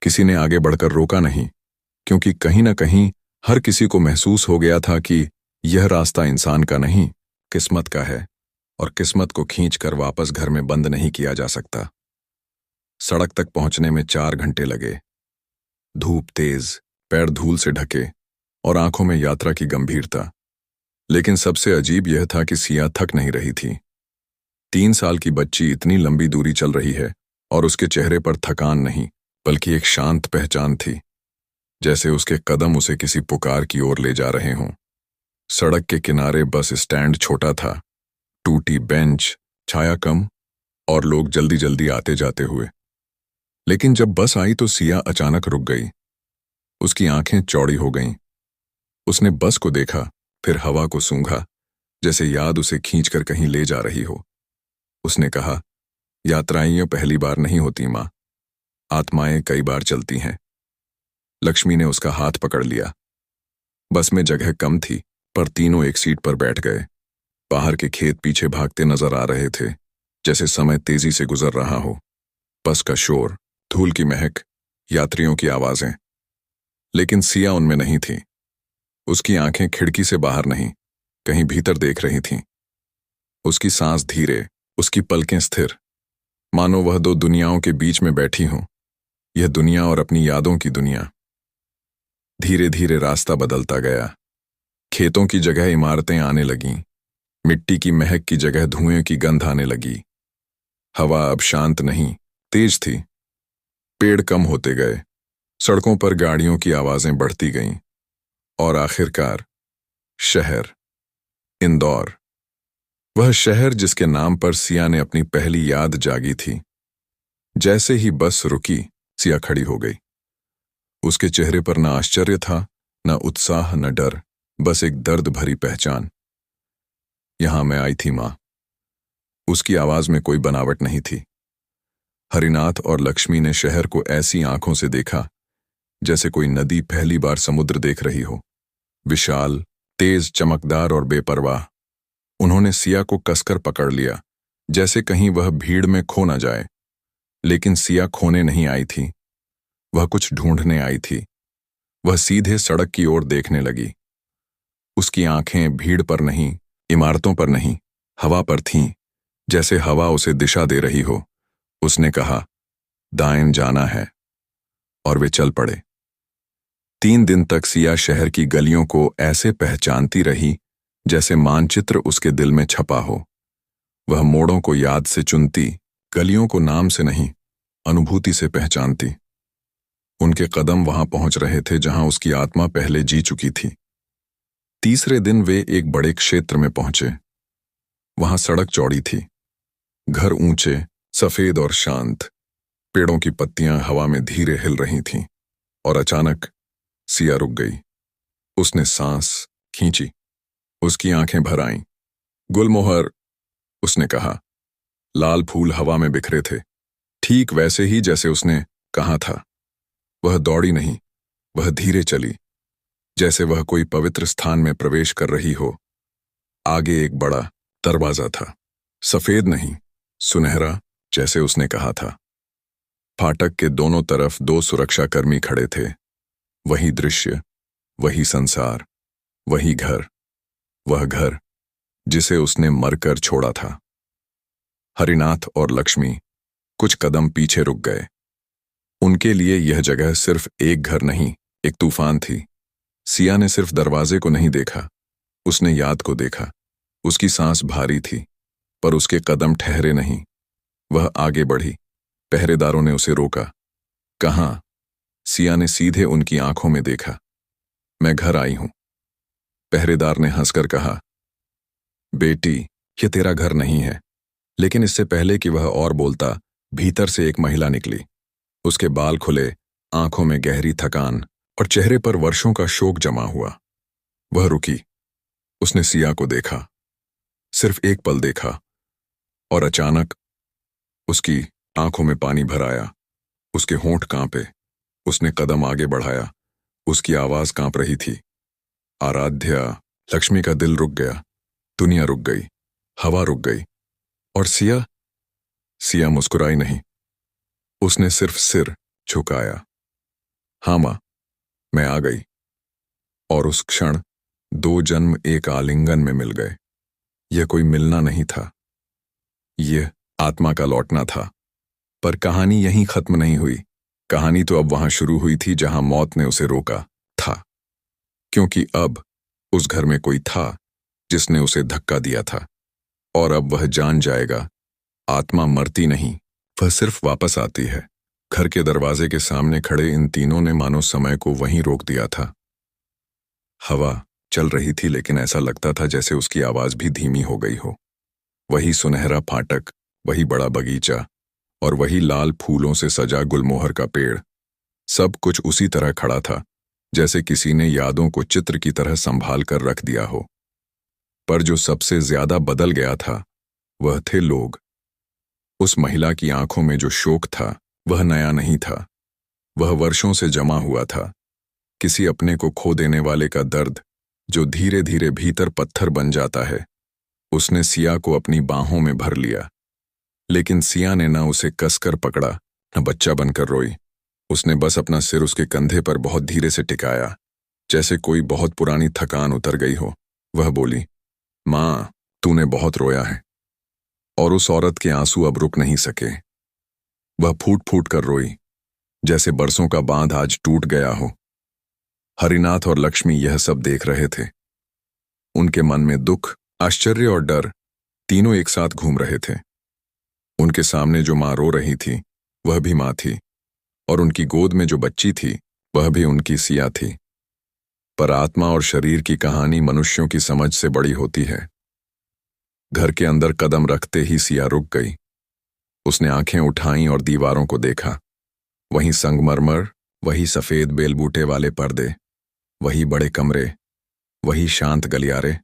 किसी ने आगे बढ़कर रोका नहीं, क्योंकि कहीं न कहीं हर किसी को महसूस हो गया था कि यह रास्ता इंसान का नहीं, किस्मत का है, और किस्मत को खींचकर वापस घर में बंद नहीं किया जा सकता। सड़क तक पहुंचने में 4 घंटे लगे। धूप तेज, पैर धूल से ढके और आंखों में यात्रा की गंभीरता। लेकिन सबसे अजीब यह था कि सिया थक नहीं रही थी। 3 साल की बच्ची इतनी लंबी दूरी चल रही है और उसके चेहरे पर थकान नहीं, बल्कि एक शांत पहचान थी, जैसे उसके कदम उसे किसी पुकार की ओर ले जा रहे हों। सड़क के किनारे बस स्टैंड छोटा था, टूटी बेंच, छाया कम और लोग जल्दी जल्दी आते जाते हुए। लेकिन जब बस आई तो सिया अचानक रुक गई। उसकी आंखें चौड़ी हो गईं। उसने बस को देखा, फिर हवा को सूंघा, जैसे याद उसे खींचकर कहीं ले जा रही हो। उसने कहा, यात्राएं यूं पहली बार नहीं होती मां, आत्माएं कई बार चलती हैं। लक्ष्मी ने उसका हाथ पकड़ लिया। बस में जगह कम थी, पर तीनों एक सीट पर बैठ गए। बाहर के खेत पीछे भागते नजर आ रहे थे, जैसे समय तेजी से गुजर रहा हो। बस का शोर, धूल की महक, यात्रियों की आवाजें, लेकिन सिया उनमें नहीं थी। उसकी आंखें खिड़की से बाहर नहीं, कहीं भीतर देख रही थीं। उसकी सांस धीरे, उसकी पलकें स्थिर, मानो वह 2 दुनियाओं के बीच में बैठी हों, यह दुनिया और अपनी यादों की दुनिया। धीरे धीरे रास्ता बदलता गया। खेतों की जगह इमारतें आने लगीं, मिट्टी की महक की जगह धुएं की गंध आने लगी। हवा अब शांत नहीं, तेज थी। पेड़ कम होते गए, सड़कों पर गाड़ियों की आवाजें बढ़ती गईं, और आखिरकार शहर, इंदौर, वह शहर जिसके नाम पर सिया ने अपनी पहली याद जागी थी। जैसे ही बस रुकी, सिया खड़ी हो गई। उसके चेहरे पर न आश्चर्य था, न उत्साह, न डर, बस एक दर्द भरी पहचान। यहां मैं आई थी मां। उसकी आवाज में कोई बनावट नहीं थी। हरिनाथ और लक्ष्मी ने शहर को ऐसी आंखों से देखा जैसे कोई नदी पहली बार समुद्र देख रही हो, विशाल, तेज, चमकदार और बेपरवाह। उन्होंने सिया को कसकर पकड़ लिया, जैसे कहीं वह भीड़ में खो न जाए। लेकिन सिया खोने नहीं आई थी, वह कुछ ढूंढने आई थी। वह सीधे सड़क की ओर देखने लगी। उसकी आंखें भीड़ पर नहीं, इमारतों पर नहीं, हवा पर थीं, जैसे हवा उसे दिशा दे रही हो। उसने कहा, दाएं जाना है, और वे चल पड़े। 3 दिन तक सिया शहर की गलियों को ऐसे पहचानती रही जैसे मानचित्र उसके दिल में छपा हो। वह मोड़ों को याद से चुनती, गलियों को नाम से नहीं, अनुभूति से पहचानती। उनके कदम वहां पहुंच रहे थे जहां उसकी आत्मा पहले जी चुकी थी। तीसरे दिन वे एक बड़े क्षेत्र में पहुंचे। वहां सड़क चौड़ी थी, घर ऊंचे, सफेद और शांत। पेड़ों की पत्तियां हवा में धीरे हिल रही थीं, और अचानक सिया रुक गई। उसने सांस खींची, उसकी आंखें भर आईं। गुलमोहर, उसने कहा। लाल फूल हवा में बिखरे थे, ठीक वैसे ही जैसे उसने कहा था। वह दौड़ी नहीं, वह धीरे चली, जैसे वह कोई पवित्र स्थान में प्रवेश कर रही हो। आगे एक बड़ा दरवाजा था, सफेद नहीं, सुनहरा, जैसे उसने कहा था। फाटक के दोनों तरफ 2 सुरक्षाकर्मी खड़े थे। वही दृश्य, वही संसार, वही घर, वह घर जिसे उसने मरकर छोड़ा था। हरिनाथ और लक्ष्मी कुछ कदम पीछे रुक गए। उनके लिए यह जगह सिर्फ एक घर नहीं, एक तूफान थी। सिया ने सिर्फ दरवाजे को नहीं देखा, उसने याद को देखा। उसकी सांस भारी थी, पर उसके कदम ठहरे नहीं। वह आगे बढ़ी। पहरेदारों ने उसे रोका। कहाँ? सिया ने सीधे उनकी आंखों में देखा। मैं घर आई हूं। पहरेदार ने हंसकर कहा, बेटी, यह तेरा घर नहीं है। लेकिन इससे पहले कि वह और बोलता, भीतर से एक महिला निकली। उसके बाल खुले, आंखों में गहरी थकान और चेहरे पर वर्षों का शोक जमा हुआ। वह रुकी। उसने सिया को देखा, सिर्फ एक पल देखा, और अचानक उसकी आंखों में पानी भर आया। उसके होंठ कांपे। उसने कदम आगे बढ़ाया। उसकी आवाज कांप रही थी, आराध्या। लक्ष्मी का दिल रुक गया। दुनिया रुक गई, हवा रुक गई। और सिया? सिया मुस्कुराई नहीं, उसने सिर्फ सिर झुकाया। हाँ मां, मैं आ गई। और उस क्षण 2 जन्म एक आलिंगन में मिल गए। यह कोई मिलना नहीं था, यह आत्मा का लौटना था। पर कहानी यहीं खत्म नहीं हुई। कहानी तो अब वहां शुरू हुई थी जहां मौत ने उसे रोका था। क्योंकि अब उस घर में कोई था जिसने उसे धक्का दिया था, और अब वह जान जाएगा, आत्मा मरती नहीं, वह सिर्फ वापस आती है। घर के दरवाजे के सामने खड़े इन तीनों ने मानो समय को वहीं रोक दिया था। हवा चल रही थी, लेकिन ऐसा लगता था जैसे उसकी आवाज भी धीमी हो गई हो। वही सुनहरा फाटक, वही बड़ा बगीचा, और वही लाल फूलों से सजा गुलमोहर का पेड़। सब कुछ उसी तरह खड़ा था, जैसे किसी ने यादों को चित्र की तरह संभाल कर रख दिया हो। पर जो सबसे ज्यादा बदल गया था, वह थे लोग। उस महिला की आंखों में जो शोक था, वह नया नहीं था, वह वर्षों से जमा हुआ था। किसी अपने को खो देने वाले का दर्द, जो धीरे धीरे भीतर पत्थर बन जाता है। उसने सिया को अपनी बाहों में भर लिया, लेकिन सिया ने न उसे कसकर पकड़ा, न बच्चा बनकर रोई। उसने बस अपना सिर उसके कंधे पर बहुत धीरे से टिकाया, जैसे कोई बहुत पुरानी थकान उतर गई हो। वह बोली, मां, तूने बहुत रोया है। और उस औरत के आंसू अब रुक नहीं सके। वह फूट फूट कर रोई, जैसे बरसों का बांध आज टूट गया हो। हरिनाथ और लक्ष्मी यह सब देख रहे थे। उनके मन में दुख, आश्चर्य और डर तीनों एक साथ घूम रहे थे। उनके सामने जो मां रो रही थी, वह भी मां थी, और उनकी गोद में जो बच्ची थी, वह भी उनकी सिया थी। पर आत्मा और शरीर की कहानी मनुष्यों की समझ से बड़ी होती है। घर के अंदर कदम रखते ही सिया रुक गई। उसने आंखें उठाईं और दीवारों को देखा। वही संगमरमर, वही सफेद बेलबूटे वाले पर्दे, वही बड़े कमरे, वही शांत गलियारे।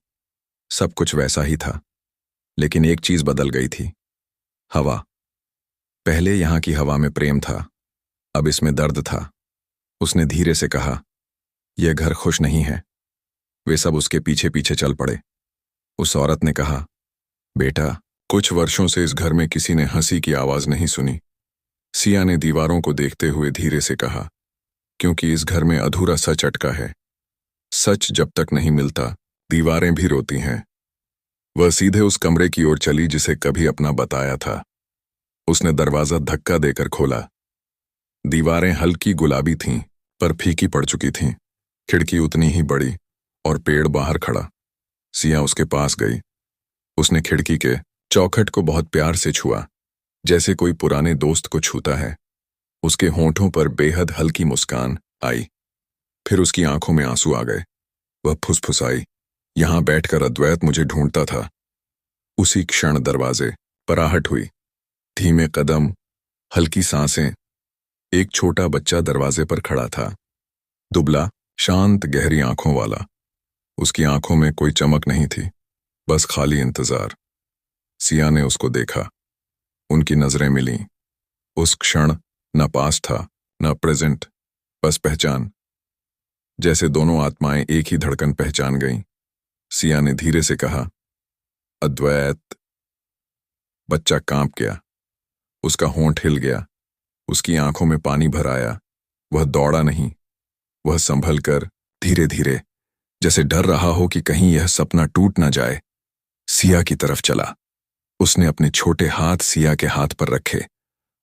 सब कुछ वैसा ही था, लेकिन एक चीज बदल गई थी, हवा। पहले यहां की हवा में प्रेम था, अब इसमें दर्द था। उसने धीरे से कहा, यह घर खुश नहीं है। वे सब उसके पीछे पीछे चल पड़े। उस औरत ने कहा, बेटा, कुछ वर्षों से इस घर में किसी ने हंसी की आवाज नहीं सुनी। सिया ने दीवारों को देखते हुए धीरे से कहा, क्योंकि इस घर में अधूरा सच अटका है। सच जब तक नहीं मिलता, दीवारें भी रोती हैं। वह सीधे उस कमरे की ओर चली जिसे कभी अपना बताया था। उसने दरवाजा धक्का देकर खोला। दीवारें हल्की गुलाबी थीं, पर फीकी पड़ चुकी थीं। खिड़की उतनी ही बड़ी, और पेड़ बाहर खड़ा। सिया उसके पास गई। उसने खिड़की के चौखट को बहुत प्यार से छुआ, जैसे कोई पुराने दोस्त को छूता है। उसके होंठों पर बेहद हल्की मुस्कान आई। फिर उसकी आंखों में आंसू आ गए। वह फुसफुसाई, यहां बैठकर अद्वैत मुझे ढूंढता था। उसी क्षण दरवाजे पर आहट हुई। धीमे कदम, हल्की सांसें। एक छोटा बच्चा दरवाजे पर खड़ा था, दुबला, शांत, गहरी आंखों वाला। उसकी आंखों में कोई चमक नहीं थी, बस खाली इंतजार। सिया ने उसको देखा। उनकी नजरें मिलीं। उस क्षण न पास था, न प्रेजेंट, बस पहचान। जैसे दोनों आत्माएं एक ही धड़कन पहचान गईं। सिया ने धीरे से कहा, अद्वैत। बच्चा कांप गया। उसका होंठ हिल गया। उसकी आंखों में पानी भर आया। वह दौड़ा नहीं, वह संभल कर धीरे धीरे, जैसे डर रहा हो कि कहीं यह सपना टूट न जाए, सिया की तरफ चला। उसने अपने छोटे हाथ सिया के हाथ पर रखे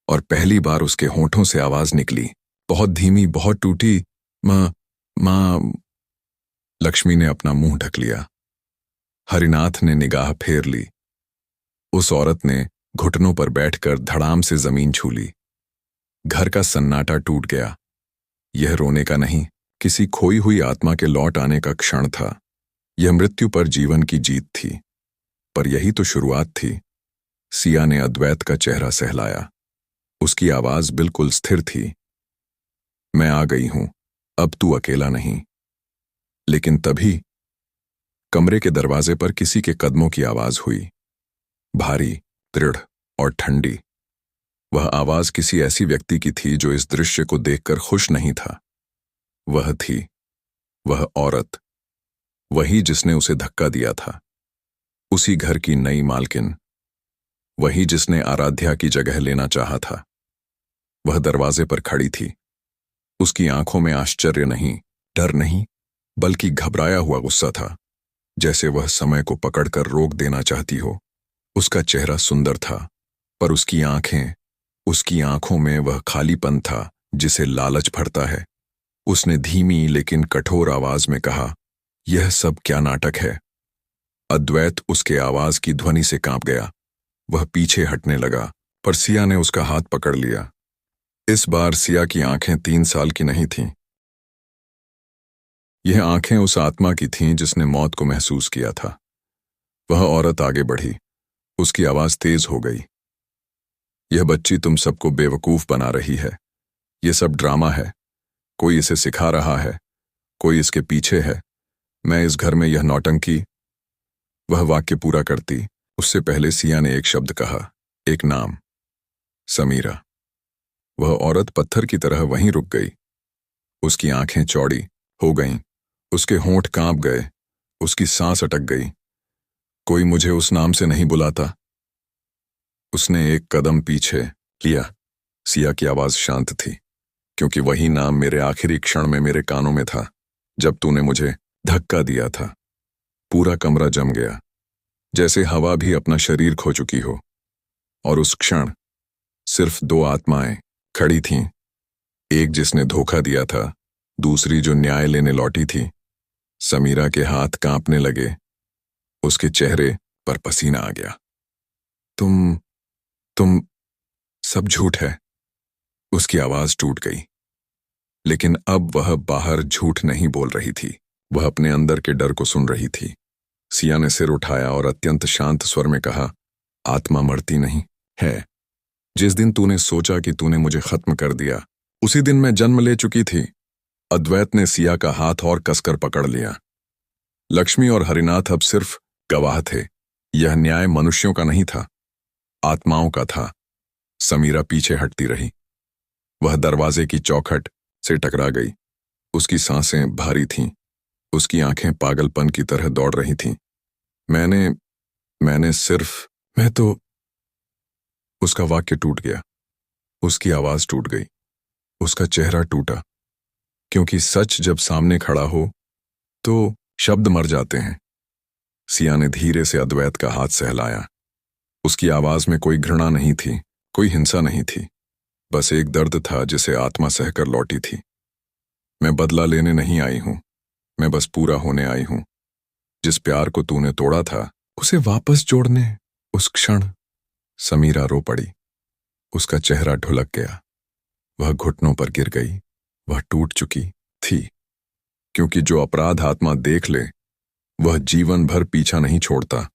और पहली बार उसके होंठों से आवाज निकली, बहुत धीमी, बहुत टूटी, मां, मां। लक्ष्मी ने अपना मुंह ढक लिया। हरिनाथ ने निगाह फेर ली। उस औरत ने घुटनों पर बैठकर धड़ाम से जमीन छू ली। घर का सन्नाटा टूट गया। यह रोने का नहीं, किसी खोई हुई आत्मा के लौट आने का क्षण था। यह मृत्यु पर जीवन की जीत थी। पर यही तो शुरुआत थी। सिया ने अद्वैत का चेहरा सहलाया। उसकी आवाज बिल्कुल स्थिर थी। मैं आ गई हूं, अब तू अकेला नहीं। लेकिन तभी कमरे के दरवाजे पर किसी के कदमों की आवाज हुई, भारी, दृढ़ और ठंडी। वह आवाज किसी ऐसी व्यक्ति की थी जो इस दृश्य को देखकर खुश नहीं था। वह औरत, वही जिसने उसे धक्का दिया था, उसी घर की नई मालकिन, वही जिसने आराध्या की जगह लेना चाहा था। वह दरवाजे पर खड़ी थी। उसकी आंखों में आश्चर्य नहीं, डर नहीं, बल्कि घबराया हुआ गुस्सा था, जैसे वह समय को पकड़कर रोक देना चाहती हो। उसका चेहरा सुंदर था, पर उसकी आंखों में वह खालीपन था जिसे लालच भरता है। उसने धीमी लेकिन कठोर आवाज में कहा, यह सब क्या नाटक है? अद्वैत उसके आवाज की ध्वनि से कांप गया। वह पीछे हटने लगा, पर सिया ने उसका हाथ पकड़ लिया। इस बार सिया की आंखें 3 साल की नहीं थीं। यह आंखें उस आत्मा की थीं जिसने मौत को महसूस किया था। वह औरत आगे बढ़ी। उसकी आवाज तेज हो गई। यह बच्ची तुम सबको बेवकूफ बना रही है। यह सब ड्रामा है। कोई इसे सिखा रहा है, कोई इसके पीछे है। मैं इस घर में यह नौटंकी। वह वाक्य पूरा करती, उससे पहले सिया ने एक शब्द कहा, एक नाम, समीरा। वह औरत पत्थर की तरह वहीं रुक गई। उसकी आंखें चौड़ी हो गईं, उसके होंठ कांप गए, उसकी सांस अटक गई। कोई मुझे उस नाम से नहीं बुलाता। उसने एक कदम पीछे लिया। सिया की आवाज शांत थी, क्योंकि वही नाम मेरे आखिरी क्षण में मेरे कानों में था, जब तूने मुझे धक्का दिया था। पूरा कमरा जम गया, जैसे हवा भी अपना शरीर खो चुकी हो। और उस क्षण सिर्फ 2 आत्माएं खड़ी थीं, एक जिसने धोखा दिया था, दूसरी जो न्याय लेने लौटी थी। समीरा के हाथ कांपने लगे। उसके चेहरे पर पसीना आ गया। तुम सब झूठ है। उसकी आवाज टूट गई। लेकिन अब वह बाहर झूठ नहीं बोल रही थी, वह अपने अंदर के डर को सुन रही थी। सिया ने सिर उठाया और अत्यंत शांत स्वर में कहा, आत्मा मरती नहीं है। जिस दिन तूने सोचा कि तूने मुझे खत्म कर दिया, उसी दिन मैं जन्म ले चुकी थी। अद्वैत ने सिया का हाथ और कसकर पकड़ लिया। लक्ष्मी और हरिनाथ अब सिर्फ गवाह थे। यह न्याय मनुष्यों का नहीं था, आत्माओं का था। समीरा पीछे हटती रही। वह दरवाजे की चौखट से टकरा गई। उसकी सांसें भारी थीं। उसकी आंखें पागलपन की तरह दौड़ रही थीं। मैं तो। उसका वाक्य टूट गया। उसकी आवाज टूट गई। उसका चेहरा टूटा। क्योंकि सच जब सामने खड़ा हो तो शब्द मर जाते हैं। सिया ने धीरे से अद्वैत का हाथ सहलाया। उसकी आवाज में कोई घृणा नहीं थी, कोई हिंसा नहीं थी, बस एक दर्द था जिसे आत्मा सहकर लौटी थी। मैं बदला लेने नहीं आई हूं, मैं बस पूरा होने आई हूं। जिस प्यार को तूने तोड़ा था, उसे वापस जोड़ने। उस क्षण समीरा रो पड़ी। उसका चेहरा ढुलक गया। वह घुटनों पर गिर गई। वह टूट चुकी थी, क्योंकि जो अपराध आत्मा देख ले वह जीवन भर पीछा नहीं छोड़ता।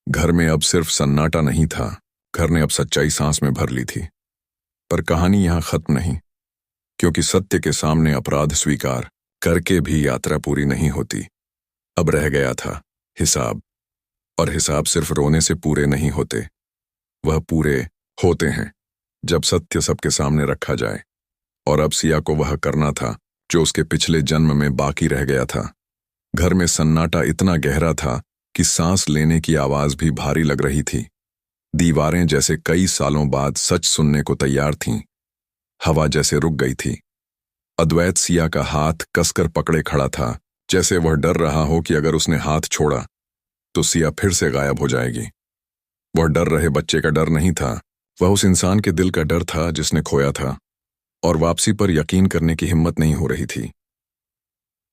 घर में अब सिर्फ सन्नाटा नहीं था, घर ने अब सच्चाई सांस में भर ली थी। पर कहानी यहां खत्म नहीं, क्योंकि सत्य के सामने अपराध स्वीकार करके भी यात्रा पूरी नहीं होती। अब रह गया था हिसाब, और हिसाब सिर्फ रोने से पूरे नहीं होते, वह पूरे होते हैं जब सत्य सबके सामने रखा जाए। और अब सिया को वह करना था जो उसके पिछले जन्म में बाकी रह गया था। घर में सन्नाटा इतना गहरा था कि सांस लेने की आवाज भी भारी लग रही थी। दीवारें जैसे कई सालों बाद सच सुनने को तैयार थीं। हवा जैसे रुक गई थी। अद्वैत सिया का हाथ कसकर पकड़े खड़ा था, जैसे वह डर रहा हो कि अगर उसने हाथ छोड़ा तो सिया फिर से गायब हो जाएगी। वह डर रहे बच्चे का डर नहीं था, वह उस इंसान के दिल का डर था जिसने खोया था और वापसी पर यकीन करने की हिम्मत नहीं हो रही थी।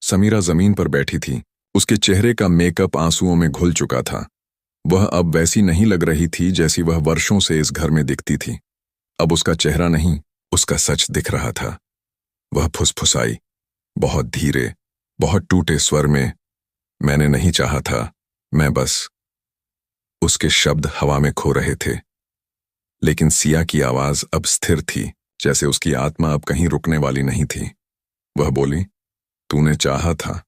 समीरा जमीन पर बैठी थी। उसके चेहरे का मेकअप आंसुओं में घुल चुका था। वह अब वैसी नहीं लग रही थी जैसी वह वर्षों से इस घर में दिखती थी। अब उसका चेहरा नहीं, उसका सच दिख रहा था। वह फुसफुसाई, बहुत धीरे, बहुत टूटे स्वर में, मैंने नहीं चाहा था, मैं बस। उसके शब्द हवा में खो रहे थे, लेकिन सिया की आवाज अब स्थिर थी, जैसे उसकी आत्मा अब कहीं रुकने वाली नहीं थी। वह बोली, तूने चाहा था,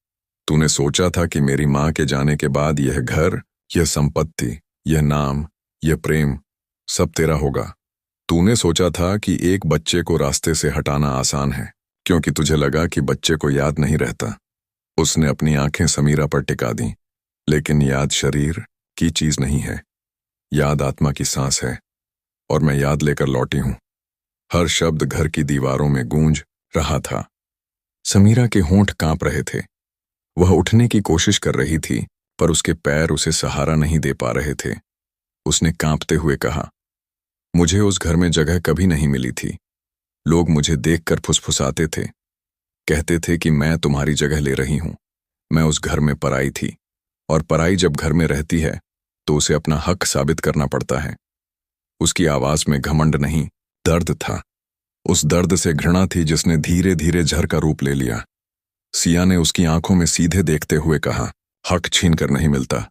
तूने सोचा था कि मेरी मां के जाने के बाद यह घर, यह संपत्ति, यह नाम, यह प्रेम सब तेरा होगा। तूने सोचा था कि एक बच्चे को रास्ते से हटाना आसान है, क्योंकि तुझे लगा कि बच्चे को याद नहीं रहता। उसने अपनी आंखें समीरा पर टिका दी। लेकिन याद शरीर की चीज नहीं है, याद आत्मा की सांस है, और मैं याद लेकर लौटी हूं। हर शब्द घर की दीवारों में गूंज रहा था। समीरा के होंठ कांप रहे थे। वह उठने की कोशिश कर रही थी, पर उसके पैर उसे सहारा नहीं दे पा रहे थे। उसने कांपते हुए कहा, मुझे उस घर में जगह कभी नहीं मिली थी। लोग मुझे देखकर फुसफुसाते थे, कहते थे कि मैं तुम्हारी जगह ले रही हूं। मैं उस घर में पराई थी, और पराई जब घर में रहती है तो उसे अपना हक साबित करना पड़ता है। उसकी आवाज में घमंड नहीं, दर्द था। उस दर्द से घृणा थी जिसने धीरे धीरे जहर का रूप ले लिया। सिया ने उसकी आंखों में सीधे देखते हुए कहा, हक छीन कर नहीं मिलता,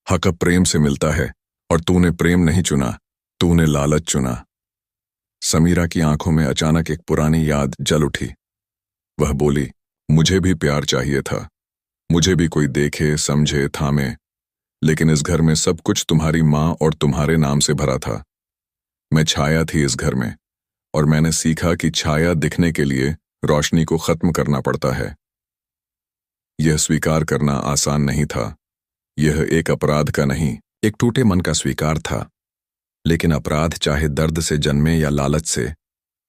हक अब प्रेम से मिलता है, और तूने प्रेम नहीं चुना, तूने लालच चुना। समीरा की आंखों में अचानक एक पुरानी याद जल उठी। वह बोली, मुझे भी प्यार चाहिए था, मुझे भी कोई देखे, समझे, थामे, लेकिन इस घर में सब कुछ तुम्हारी मां और तुम्हारे नाम से भरा था। मैं छाया थी इस घर में, और मैंने सीखा कि छाया दिखने के लिए रोशनी को खत्म करना पड़ता है। यह स्वीकार करना आसान नहीं था। यह एक अपराध का नहीं, एक टूटे मन का स्वीकार था। लेकिन अपराध चाहे दर्द से जन्मे या लालच से,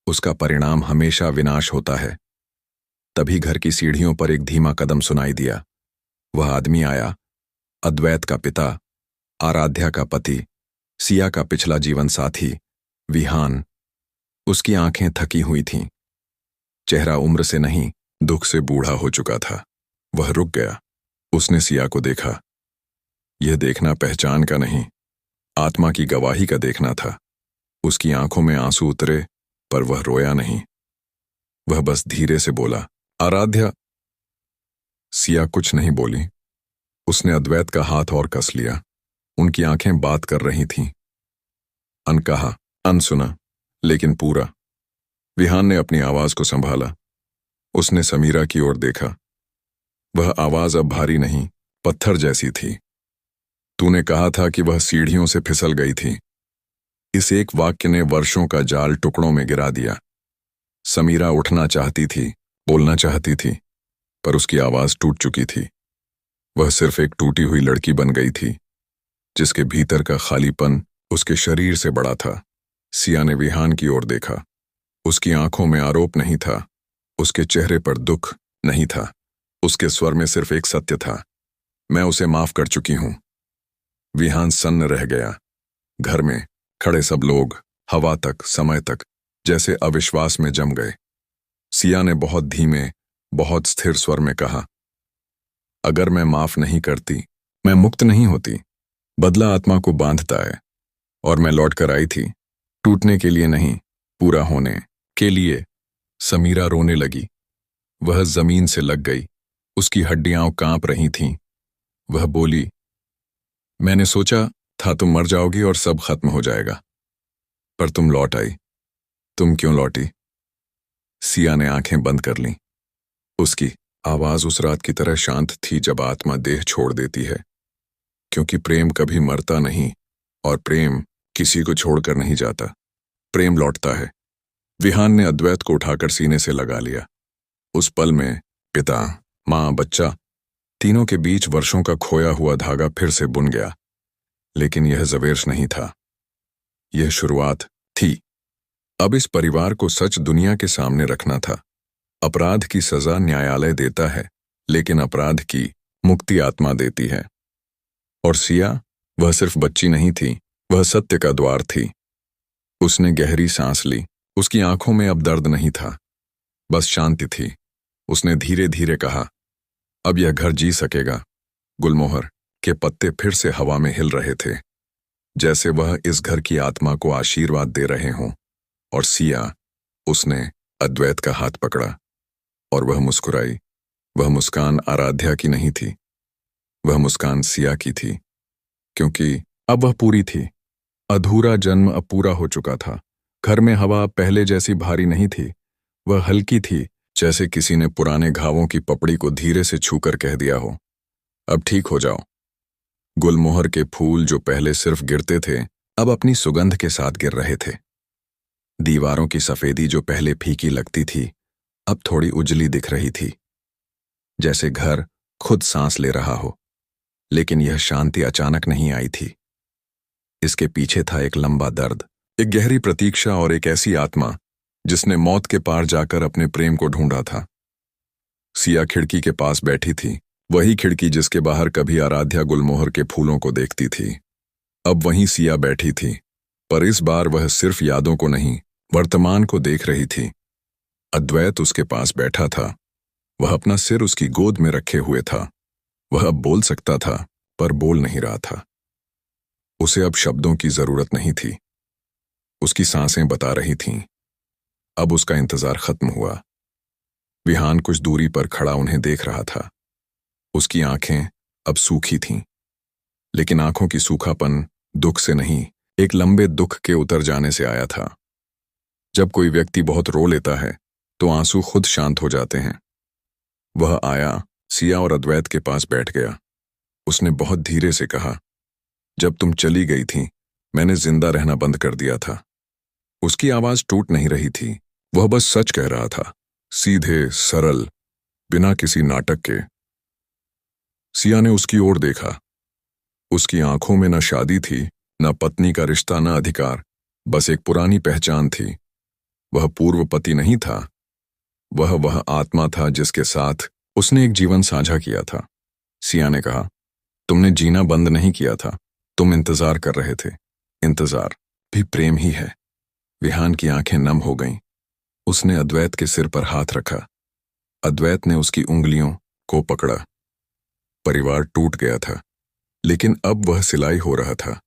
उसका परिणाम हमेशा विनाश होता है। तभी घर की सीढ़ियों पर एक धीमा कदम सुनाई दिया। वह आदमी आया, अद्वैत का पिता, आराध्या का पति, सिया का पिछला जीवन साथी, विहान। उसकी आंखें थकी हुई थीं। चेहरा उम्र से नहीं, दुख से बूढ़ा हो चुका था। वह रुक गया। उसने सिया को देखा। यह देखना पहचान का नहीं, आत्मा की गवाही का देखना था। उसकी आंखों में आंसू उतरे, पर वह रोया नहीं। वह बस धीरे से बोला, आराध्या। सिया कुछ नहीं बोली। उसने अद्वैत का हाथ और कस लिया। उनकी आंखें बात कर रही थीं। अनकहा, अनसुना, लेकिन पूरा। विहान ने अपनी आवाज को संभाला। उसने समीरा की ओर देखा। वह आवाज अब भारी नहीं, पत्थर जैसी थी। तूने कहा था कि वह सीढ़ियों से फिसल गई थी। इस एक वाक्य ने वर्षों का जाल टुकड़ों में गिरा दिया। समीरा उठना चाहती थी, बोलना चाहती थी, पर उसकी आवाज टूट चुकी थी। वह सिर्फ एक टूटी हुई लड़की बन गई थी, जिसके भीतर का खालीपन उसके शरीर से बड़ा था। सिया ने विहान की ओर देखा। उसकी आंखों में आरोप नहीं था, उसके चेहरे पर दुख नहीं था, उसके स्वर में सिर्फ एक सत्य था, मैं उसे माफ कर चुकी हूं। विहान सन्न रह गया। घर में खड़े सब लोग हवा तक, समय तक जैसे अविश्वास में जम गए। सिया ने बहुत धीमे, बहुत स्थिर स्वर में कहा, अगर मैं माफ नहीं करती, मैं मुक्त नहीं होती। बदला आत्मा को बांधता है, और मैं लौट कर आई थी, टूटने के लिए नहीं, पूरा होने के लिए। समीरा रोने लगी। वह जमीन से लग गई, उसकी हड्डियां कांप रही थीं। वह बोली, मैंने सोचा था तुम मर जाओगी और सब खत्म हो जाएगा, पर तुम लौट आई। तुम क्यों लौटी? सिया ने आंखें बंद कर लीं। उसकी आवाज उस रात की तरह शांत थी जब आत्मा देह छोड़ देती है, क्योंकि प्रेम कभी मरता नहीं और प्रेम किसी को छोड़कर नहीं जाता। प्रेम लौटता है। विहान ने अद्वैत को उठाकर सीने से लगा लिया। उस पल में पिता, मां, बच्चा, तीनों के बीच वर्षों का खोया हुआ धागा फिर से बुन गया। लेकिन यह ज़वेर्स नहीं था, यह शुरुआत थी। अब इस परिवार को सच दुनिया के सामने रखना था। अपराध की सजा न्यायालय देता है, लेकिन अपराध की मुक्ति आत्मा देती है। और सिया, वह सिर्फ बच्ची नहीं थी, वह सत्य का द्वार थी। उसने गहरी सांस ली। उसकी आंखों में अब दर्द नहीं था, बस शांति थी। उसने धीरे धीरे कहा, अब यह घर जी सकेगा। गुलमोहर के पत्ते फिर से हवा में हिल रहे थे, जैसे वह इस घर की आत्मा को आशीर्वाद दे रहे हों। और सिया, उसने अद्वैत का हाथ पकड़ा और वह मुस्कुराई। वह मुस्कान आराध्या की नहीं थी, वह मुस्कान सिया की थी, क्योंकि अब वह पूरी थी। अधूरा जन्म अब पूरा हो चुका था। घर में हवा पहले जैसी भारी नहीं थी, वह हल्की थी, जैसे किसी ने पुराने घावों की पपड़ी को धीरे से छूकर कह दिया हो, अब ठीक हो जाओ। गुलमोहर के फूल जो पहले सिर्फ गिरते थे, अब अपनी सुगंध के साथ गिर रहे थे। दीवारों की सफेदी जो पहले फीकी लगती थी, अब थोड़ी उजली दिख रही थी, जैसे घर खुद सांस ले रहा हो। लेकिन यह शांति अचानक नहीं आई थी। इसके पीछे था एक लंबा दर्द, एक गहरी प्रतीक्षा और एक ऐसी आत्मा जिसने मौत के पार जाकर अपने प्रेम को ढूंढा था। सिया खिड़की के पास बैठी थी, वही खिड़की जिसके बाहर कभी आराध्या गुलमोहर के फूलों को देखती थी। अब वहीं सिया बैठी थी, पर इस बार वह सिर्फ यादों को नहीं, वर्तमान को देख रही थी। अद्वैत उसके पास बैठा था, वह अपना सिर उसकी गोद में रखे हुए था। वह अब बोल सकता था, पर बोल नहीं रहा था। उसे अब शब्दों की जरूरत नहीं थी, उसकी सांसें बता रही थीं। अब उसका इंतजार खत्म हुआ। विहान कुछ दूरी पर खड़ा उन्हें देख रहा था। उसकी आंखें अब सूखी थीं, लेकिन आंखों की सूखापन दुख से नहीं, एक लंबे दुख के उतर जाने से आया था। जब कोई व्यक्ति बहुत रो लेता है तो आंसू खुद शांत हो जाते हैं। वह आया, सिया और अद्वैत के पास बैठ गया। उसने बहुत धीरे से कहा, जब तुम चली गई थी, मैंने जिंदा रहना बंद कर दिया था। उसकी आवाज टूट नहीं रही थी, वह बस सच कह रहा था, सीधे, सरल, बिना किसी नाटक के। सिया ने उसकी ओर देखा। उसकी आंखों में न शादी थी, न पत्नी का रिश्ता, न अधिकार, बस एक पुरानी पहचान थी। वह पूर्व पति नहीं था, वह आत्मा था जिसके साथ उसने एक जीवन साझा किया था। सिया ने कहा, तुमने जीना बंद नहीं किया था, तुम इंतजार कर रहे थे। इंतजार भी प्रेम ही है। विहान की आंखें नम हो गईं। उसने अद्वैत के सिर पर हाथ रखा। अद्वैत ने उसकी उंगलियों को पकड़ा। परिवार टूट गया था, लेकिन अब वह सिलाई हो रहा था।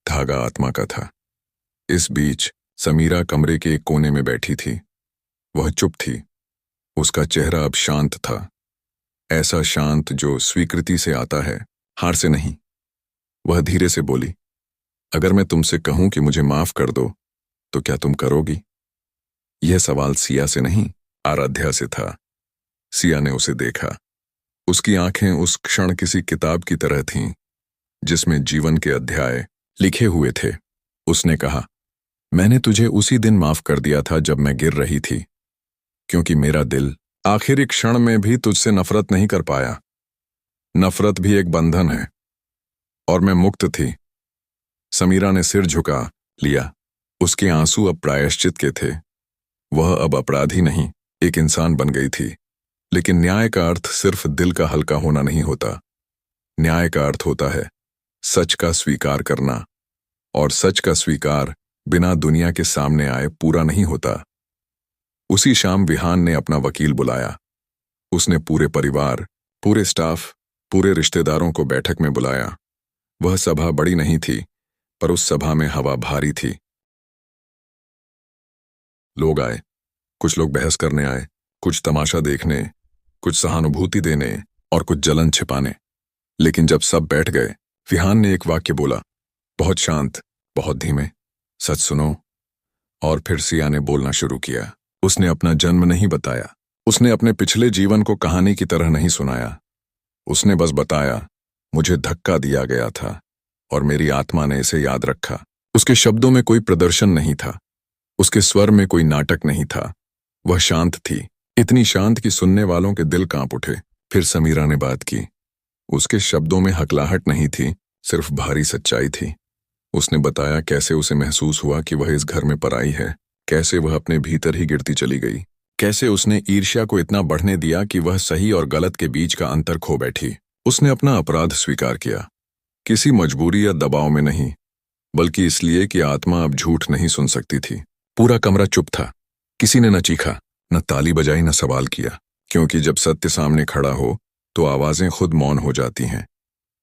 धागा आत्मा का था। इस बीच समीरा कमरे के एक कोने में बैठी थी। वह चुप थी। उसका चेहरा अब शांत था, ऐसा शांत जो स्वीकृति से आता है, हार से नहीं। वह धीरे से बोली, अगर मैं तुमसे कहूं कि मुझे माफ कर दो, तो क्या तुम करोगी? यह सवाल सिया से नहीं, आराध्या से था। सिया ने उसे देखा। उसकी आंखें उस क्षण किसी किताब की तरह थीं, जिसमें जीवन के अध्याय लिखे हुए थे। उसने कहा, मैंने तुझे उसी दिन माफ कर दिया था जब मैं गिर रही थी, क्योंकि मेरा दिल आखिरी क्षण में भी तुझसे नफरत नहीं कर पाया। नफरत भी एक बंधन है, और मैं मुक्त थी। समीरा ने सिर झुका लिया। उसके आंसू अब प्रायश्चित के थे। वह अब अपराधी नहीं, एक इंसान बन गई थी। लेकिन न्याय का अर्थ सिर्फ दिल का हल्का होना नहीं होता। न्याय का अर्थ होता है सच का स्वीकार करना, और सच का स्वीकार बिना दुनिया के सामने आए पूरा नहीं होता। उसी शाम विहान ने अपना वकील बुलाया। उसने पूरे परिवार, पूरे स्टाफ, पूरे रिश्तेदारों को बैठक में बुलाया। वह सभा बड़ी नहीं थी, पर उस सभा में हवा भारी थी। लोग आए, कुछ लोग बहस करने आए, कुछ तमाशा देखने, कुछ सहानुभूति देने और कुछ जलन छिपाने। लेकिन जब सब बैठ गए, विहान ने एक वाक्य बोला, बहुत शांत, बहुत धीमे, सच सुनो। और फिर सिया ने बोलना शुरू किया। उसने अपना जन्म नहीं बताया, उसने अपने पिछले जीवन को कहानी की तरह नहीं सुनाया। उसने बस बताया, मुझे धक्का दिया गया था और मेरी आत्मा ने इसे याद रखा। उसके शब्दों में कोई प्रदर्शन नहीं था, उसके स्वर में कोई नाटक नहीं था। वह शांत थी, इतनी शांत कि सुनने वालों के दिल कांप उठे। फिर समीरा ने बात की। उसके शब्दों में हकलाहट नहीं थी, सिर्फ भारी सच्चाई थी। उसने बताया कैसे उसे महसूस हुआ कि वह इस घर में पराई है, कैसे वह अपने भीतर ही गिरती चली गई, कैसे उसने ईर्ष्या को इतना बढ़ने दिया कि वह सही और गलत के बीच का अंतर खो बैठी। उसने अपना अपराध स्वीकार किया, किसी मजबूरी या दबाव में नहीं, बल्कि इसलिए कि आत्मा अब झूठ नहीं सुन सकती थी। पूरा कमरा चुप था, किसी ने न चीखा, न ताली बजाई, न सवाल किया, क्योंकि जब सत्य सामने खड़ा हो तो आवाजें खुद मौन हो जाती हैं।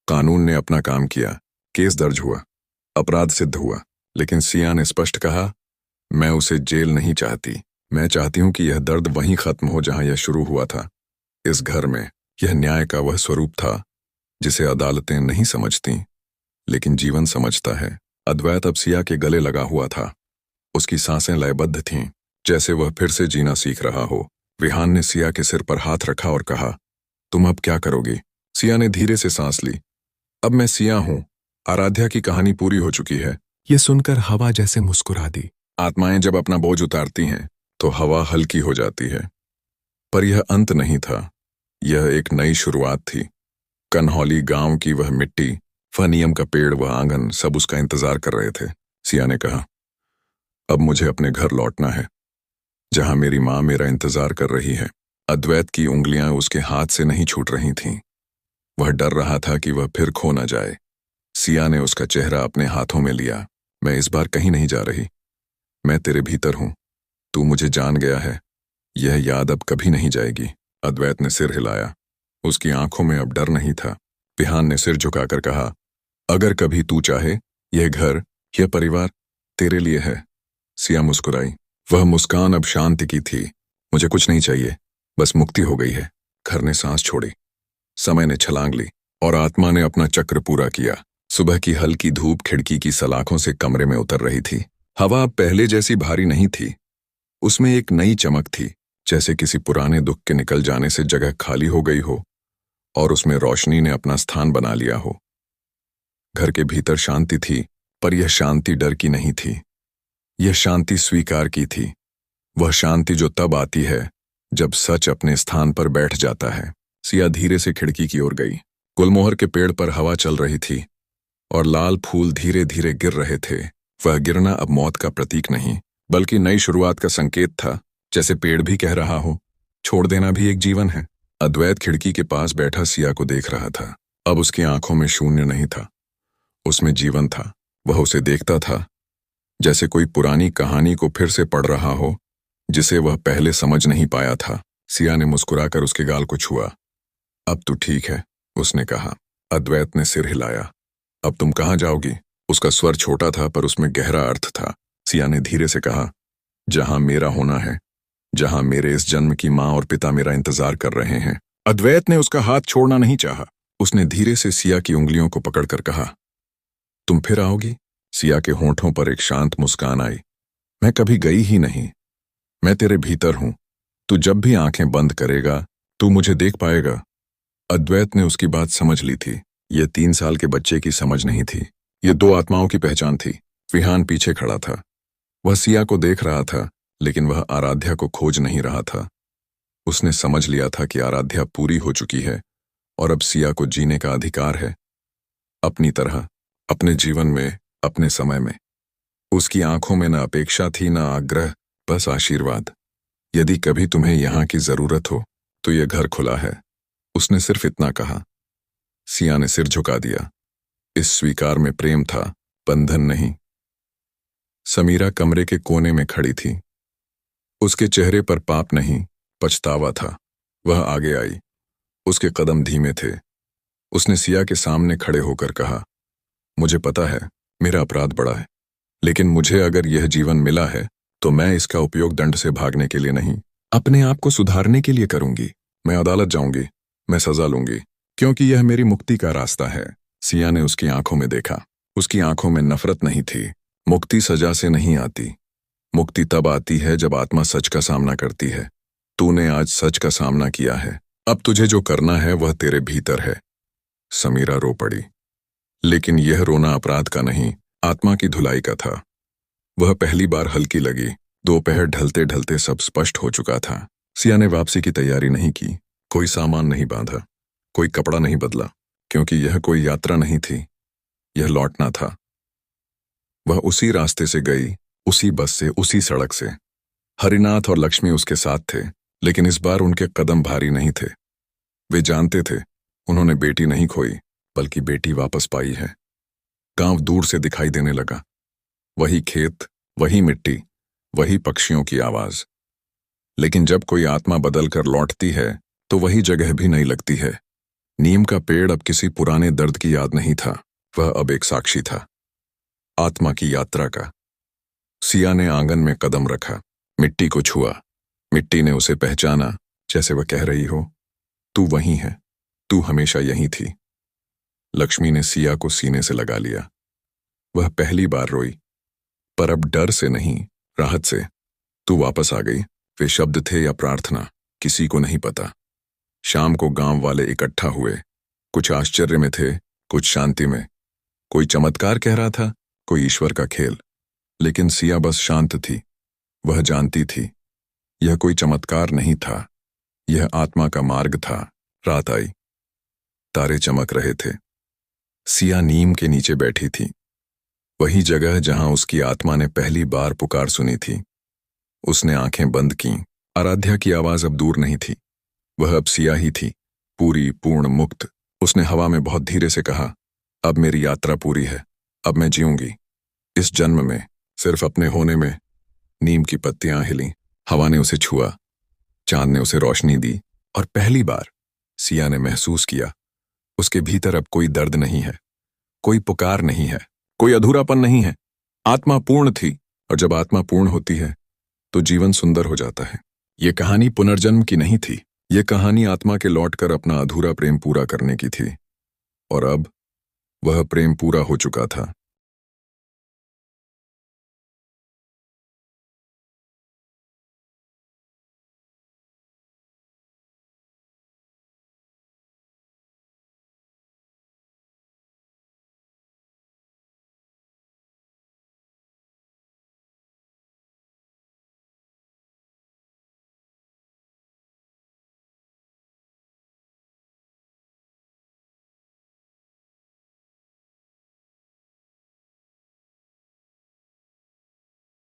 कानून ने अपना काम किया, केस दर्ज हुआ, अपराध सिद्ध हुआ, लेकिन सिया ने स्पष्ट कहा, मैं उसे जेल नहीं चाहती, मैं चाहती हूं कि यह दर्द वहीं खत्म हो जहां यह शुरू हुआ था, इस घर में। यह न्याय का वह स्वरूप था जिसे अदालतें नहीं समझती, लेकिन जीवन समझता है। अद्वैत अब सिया के गले लगा हुआ था, उसकी सांसें लयबद्ध थीं, जैसे वह फिर से जीना सीख रहा हो। विहान ने सिया के सिर पर हाथ रखा और कहा, तुम अब क्या करोगी? सिया ने धीरे से सांस ली। अब मैं सिया हूं, आराध्या की कहानी पूरी हो चुकी है। ये सुनकर हवा जैसे मुस्कुरा दी। आत्माएं जब अपना बोझ उतारती हैं तो हवा हल्की हो जाती है। पर यह अंत नहीं था, यह एक नई शुरुआत थी। कन्हौली गांव की वह मिट्टी, वह नियम का पेड़, वह आंगन, सब उसका इंतजार कर रहे थे। सिया ने कहा, अब मुझे अपने घर लौटना है, जहां मेरी मां मेरा इंतजार कर रही है। अद्वैत की उंगलियां उसके हाथ से नहीं छूट रही थीं। वह डर रहा था कि वह फिर खो न जाए। सिया ने उसका चेहरा अपने हाथों में लिया। मैं इस बार कहीं नहीं जा रही, मैं तेरे भीतर हूं, तू मुझे जान गया है, यह याद अब कभी नहीं जाएगी। अद्वैत ने सिर हिलाया, उसकी आंखों में अब डर नहीं था। विहान ने सिर झुकाकर कहा, अगर कभी तू चाहे, यह घर, यह परिवार तेरे लिए है। सिया मुस्कुराई, वह मुस्कान अब शांति की थी। मुझे कुछ नहीं चाहिए, बस मुक्ति हो गई है। घर ने सांस छोड़ी, समय ने छलांग ली और आत्मा ने अपना चक्र पूरा किया। सुबह की हल्की धूप खिड़की की सलाखों से कमरे में उतर रही थी। हवा अब पहले जैसी भारी नहीं थी, उसमें एक नई चमक थी, जैसे किसी पुराने दुख के निकल जाने से जगह खाली हो गई हो और उसमें रोशनी ने अपना स्थान बना लिया हो। घर के भीतर शांति थी, पर यह शांति डर की नहीं थी, यह शांति स्वीकार की थी। वह शांति जो तब आती है जब सच अपने स्थान पर बैठ जाता है। सिया धीरे से खिड़की की ओर गई। गुलमोहर के पेड़ पर हवा चल रही थी और लाल फूल धीरे धीरे गिर रहे थे। वह गिरना अब मौत का प्रतीक नहीं, बल्कि नई शुरुआत का संकेत था, जैसे पेड़ भी कह रहा हो, छोड़ देना भी एक जीवन है। अद्वैत खिड़की के पास बैठा सिया को देख रहा था। अब उसकी आंखों में शून्य नहीं था, उसमें जीवन था। वह उसे देखता था जैसे कोई पुरानी कहानी को फिर से पढ़ रहा हो, जिसे वह पहले समझ नहीं पाया था। सिया ने मुस्कुराकर उसके गाल को छुआ। अब तू ठीक है, उसने कहा। अद्वैत ने सिर हिलाया। अब तुम कहाँ जाओगी? उसका स्वर छोटा था पर उसमें गहरा अर्थ था। सिया ने धीरे से कहा, जहां मेरा होना है, जहां मेरे इस जन्म की मां और पिता मेरा इंतजार कर रहे हैं। अद्वैत ने उसका हाथ छोड़ना नहीं चाहा। उसने धीरे से सिया की उंगलियों को पकड़कर कहा, तुम फिर आओगी? सिया के होंठों पर एक शांत मुस्कान आई। मैं कभी गई ही नहीं, मैं तेरे भीतर हूं। तू जब भी आंखें बंद करेगा, तू मुझे देख पाएगा। अद्वैत ने उसकी बात समझ ली थी। यह 3 साल के बच्चे की समझ नहीं थी, ये 2 आत्माओं की पहचान थी। विहान पीछे खड़ा था, वह सिया को देख रहा था, लेकिन वह आराध्या को खोज नहीं रहा था। उसने समझ लिया था कि आराध्या पूरी हो चुकी है और अब सिया को जीने का अधिकार है, अपनी तरह, अपने जीवन में, अपने समय में। उसकी आंखों में न अपेक्षा थी, न आग्रह, बस आशीर्वाद। यदि कभी तुम्हें यहां की जरूरत हो तो यह घर खुला है, उसने सिर्फ इतना कहा। सिया ने सिर झुका दिया। इस स्वीकार में प्रेम था, बंधन नहीं। समीरा कमरे के कोने में खड़ी थी, उसके चेहरे पर पाप नहीं, पछतावा था। वह आगे आई, उसके कदम धीमे थे। उसने सिया के सामने खड़े होकर कहा, मुझे पता है मेरा अपराध बड़ा है, लेकिन मुझे अगर यह जीवन मिला है तो मैं इसका उपयोग दंड से भागने के लिए नहीं, अपने आप को सुधारने के लिए करूंगी। मैं अदालत जाऊंगी, मैं सजा लूंगी, क्योंकि यह मेरी मुक्ति का रास्ता है। सिया ने उसकी आंखों में देखा। उसकी आंखों में नफरत नहीं थी। मुक्ति सजा से नहीं आती। मुक्ति तब आती है जब आत्मा सच का सामना करती है। तूने आज सच का सामना किया है, अब तुझे जो करना है वह तेरे भीतर है। समीरा रो पड़ी, लेकिन यह रोना अपराध का नहीं, आत्मा की धुलाई का था। वह पहली बार हल्की लगी। दोपहर ढलते ढलते सब स्पष्ट हो चुका था। सिया ने वापसी की तैयारी नहीं की। कोई सामान नहीं बांधा, कोई कपड़ा नहीं बदला, क्योंकि यह कोई यात्रा नहीं थी, यह लौटना था। वह उसी रास्ते से गई, उसी बस से, उसी सड़क से। हरिनाथ और लक्ष्मी उसके साथ थे, लेकिन इस बार उनके कदम भारी नहीं थे। वे जानते थे उन्होंने बेटी नहीं खोई, बल्कि बेटी वापस पाई है। गांव दूर से दिखाई देने लगा। वही खेत, वही मिट्टी, वही पक्षियों की आवाज। लेकिन जब कोई आत्मा बदल कर लौटती है तो वही जगह भी नहीं लगती है। नीम का पेड़ अब किसी पुराने दर्द की याद नहीं था, वह अब एक साक्षी था, आत्मा की यात्रा का। सिया ने आंगन में कदम रखा, मिट्टी को छुआ। मिट्टी ने उसे पहचाना, जैसे वह कह रही हो, तू वही है, तू हमेशा यही थी। लक्ष्मी ने सिया को सीने से लगा लिया। वह पहली बार रोई, पर अब डर से नहीं, राहत से। तू वापस आ गई। वे शब्द थे या प्रार्थना, किसी को नहीं पता। शाम को गांव वाले इकट्ठा हुए। कुछ आश्चर्य में थे, कुछ शांति में। कोई चमत्कार कह रहा था, कोई ईश्वर का खेल। लेकिन सिया बस शांत थी। वह जानती थी यह कोई चमत्कार नहीं था, यह आत्मा का मार्ग था। रात आई, तारे चमक रहे थे। सिया नीम के नीचे बैठी थी, वही जगह जहां उसकी आत्मा ने पहली बार पुकार सुनी थी। उसने आंखें बंद कीं। आराध्या की आवाज अब दूर नहीं थी, वह अब सिया ही थी, पूरी, पूर्ण, मुक्त। उसने हवा में बहुत धीरे से कहा, अब मेरी यात्रा पूरी है, अब मैं जीऊंगी। इस जन्म में, सिर्फ अपने होने में। नीम की पत्तियां हिलीं, हवा ने उसे छुआ, चांद ने उसे रोशनी दी, और पहली बार सिया ने महसूस किया उसके भीतर अब कोई दर्द नहीं है, कोई पुकार नहीं है, कोई अधूरापन नहीं है। आत्मा पूर्ण थी, और जब आत्मा पूर्ण होती है तो जीवन सुंदर हो जाता है। ये कहानी पुनर्जन्म की नहीं थी, ये कहानी आत्मा के लौटकर अपना अधूरा प्रेम पूरा करने की थी। और अब वह प्रेम पूरा हो चुका था।